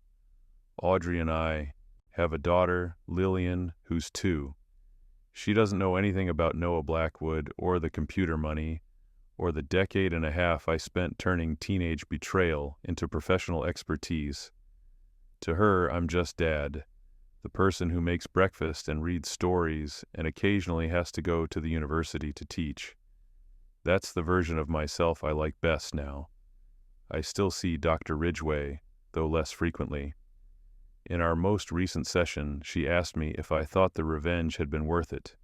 Audrey and I have a daughter, Lillian, who's 2. She doesn't know anything about Noah Blackwood or the computer money, or the decade and a half I spent turning teenage betrayal into professional expertise. To her, I'm just Dad, the person who makes breakfast and reads stories and occasionally has to go to the university to teach. That's the version of myself I like best now. I still see Dr. Ridgway, though less frequently. In our most recent session, she asked me if I thought the revenge had been worth it.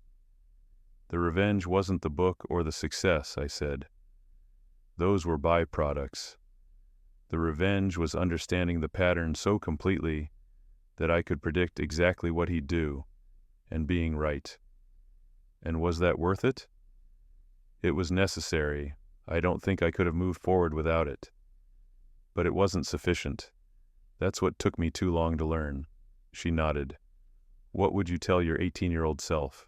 The revenge wasn't the book or the success, I said. Those were byproducts. The revenge was understanding the pattern so completely that I could predict exactly what he'd do, and being right. And was that worth it? It was necessary. I don't think I could have moved forward without it. But it wasn't sufficient. That's what took me too long to learn. She nodded. What would you tell your 18-year-old self?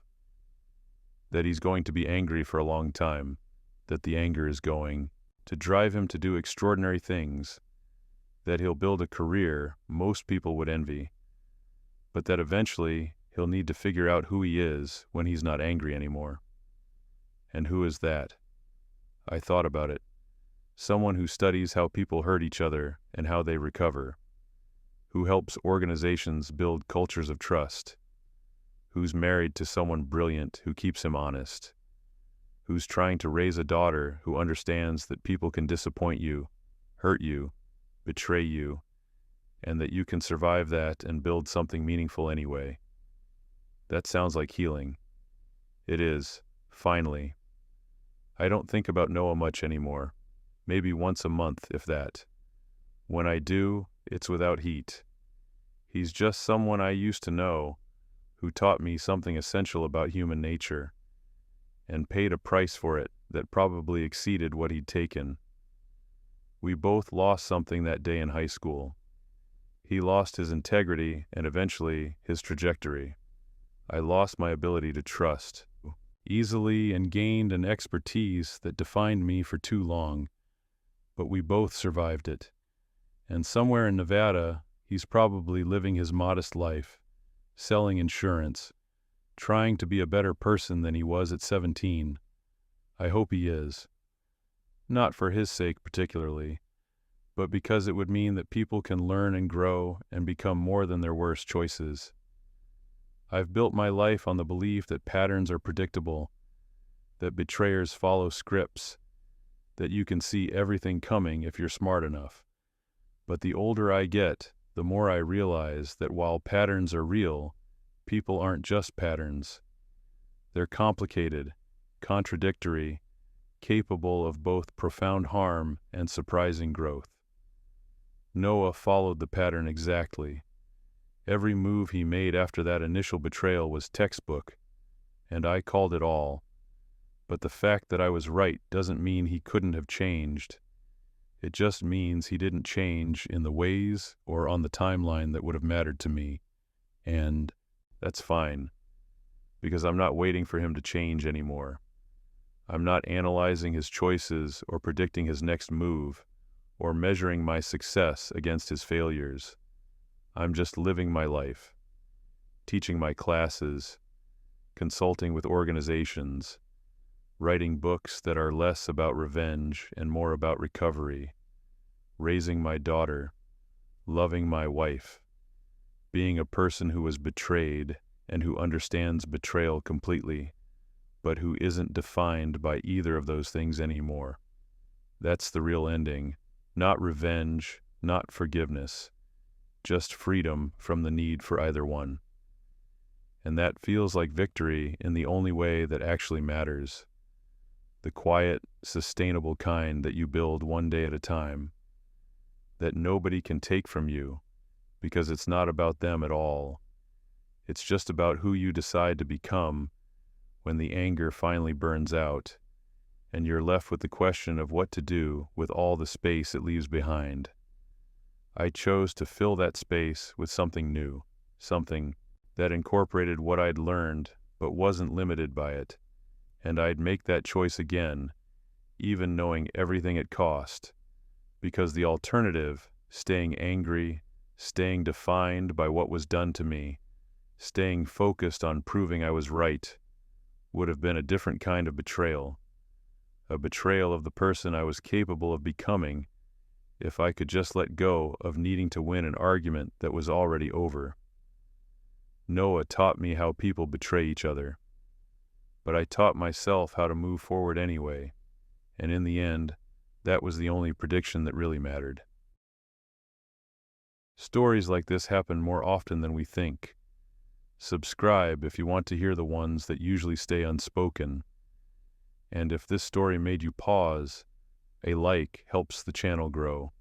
That he's going to be angry for a long time, that the anger is going to drive him to do extraordinary things, that he'll build a career most people would envy, but that eventually he'll need to figure out who he is when he's not angry anymore. And who is that? I thought about it. Someone who studies how people hurt each other and how they recover, who helps organizations build cultures of trust, who's married to someone brilliant who keeps him honest, who's trying to raise a daughter who understands that people can disappoint you, hurt you, betray you, and that you can survive that and build something meaningful anyway. That sounds like healing. It is, finally. I don't think about Noah much anymore, maybe once a month, if that. When I do, it's without heat. He's just someone I used to know who taught me something essential about human nature and paid a price for it that probably exceeded what he'd taken. We both lost something that day in high school. He lost his integrity and eventually his trajectory. I lost my ability to trust easily and gained an expertise that defined me for too long, but we both survived it. And somewhere in Nevada, he's probably living his modest life, selling insurance, trying to be a better person than he was at 17. I hope he is. Not for his sake particularly, but because it would mean that people can learn and grow and become more than their worst choices. I've built my life on the belief that patterns are predictable, that betrayers follow scripts, that you can see everything coming if you're smart enough. But the older I get, the more I realize that while patterns are real, people aren't just patterns. They're complicated, contradictory, capable of both profound harm and surprising growth. Noah followed the pattern exactly. Every move he made after that initial betrayal was textbook, and I called it all. But the fact that I was right doesn't mean he couldn't have changed. It just means he didn't change in the ways or on the timeline that would have mattered to me. And that's fine, because I'm not waiting for him to change anymore. I'm not analyzing his choices or predicting his next move or measuring my success against his failures. I'm just living my life, teaching my classes, consulting with organizations, writing books that are less about revenge and more about recovery, raising my daughter, loving my wife, being a person who was betrayed and who understands betrayal completely, but who isn't defined by either of those things anymore. That's the real ending. Not revenge, not forgiveness, just freedom from the need for either one. And that feels like victory in the only way that actually matters. The quiet, sustainable kind that you build one day at a time, that nobody can take from you, because it's not about them at all. It's just about who you decide to become when the anger finally burns out, and you're left with the question of what to do with all the space it leaves behind. I chose to fill that space with something new, something that incorporated what I'd learned but wasn't limited by it, and I'd make that choice again, even knowing everything it cost, because the alternative, staying angry, staying defined by what was done to me, staying focused on proving I was right, would have been a different kind of betrayal. A betrayal of the person I was capable of becoming if I could just let go of needing to win an argument that was already over. Noah taught me how people betray each other, but I taught myself how to move forward anyway, and in the end, that was the only prediction that really mattered. Stories like this happen more often than we think. Subscribe if you want to hear the ones that usually stay unspoken. And if this story made you pause, a like helps the channel grow.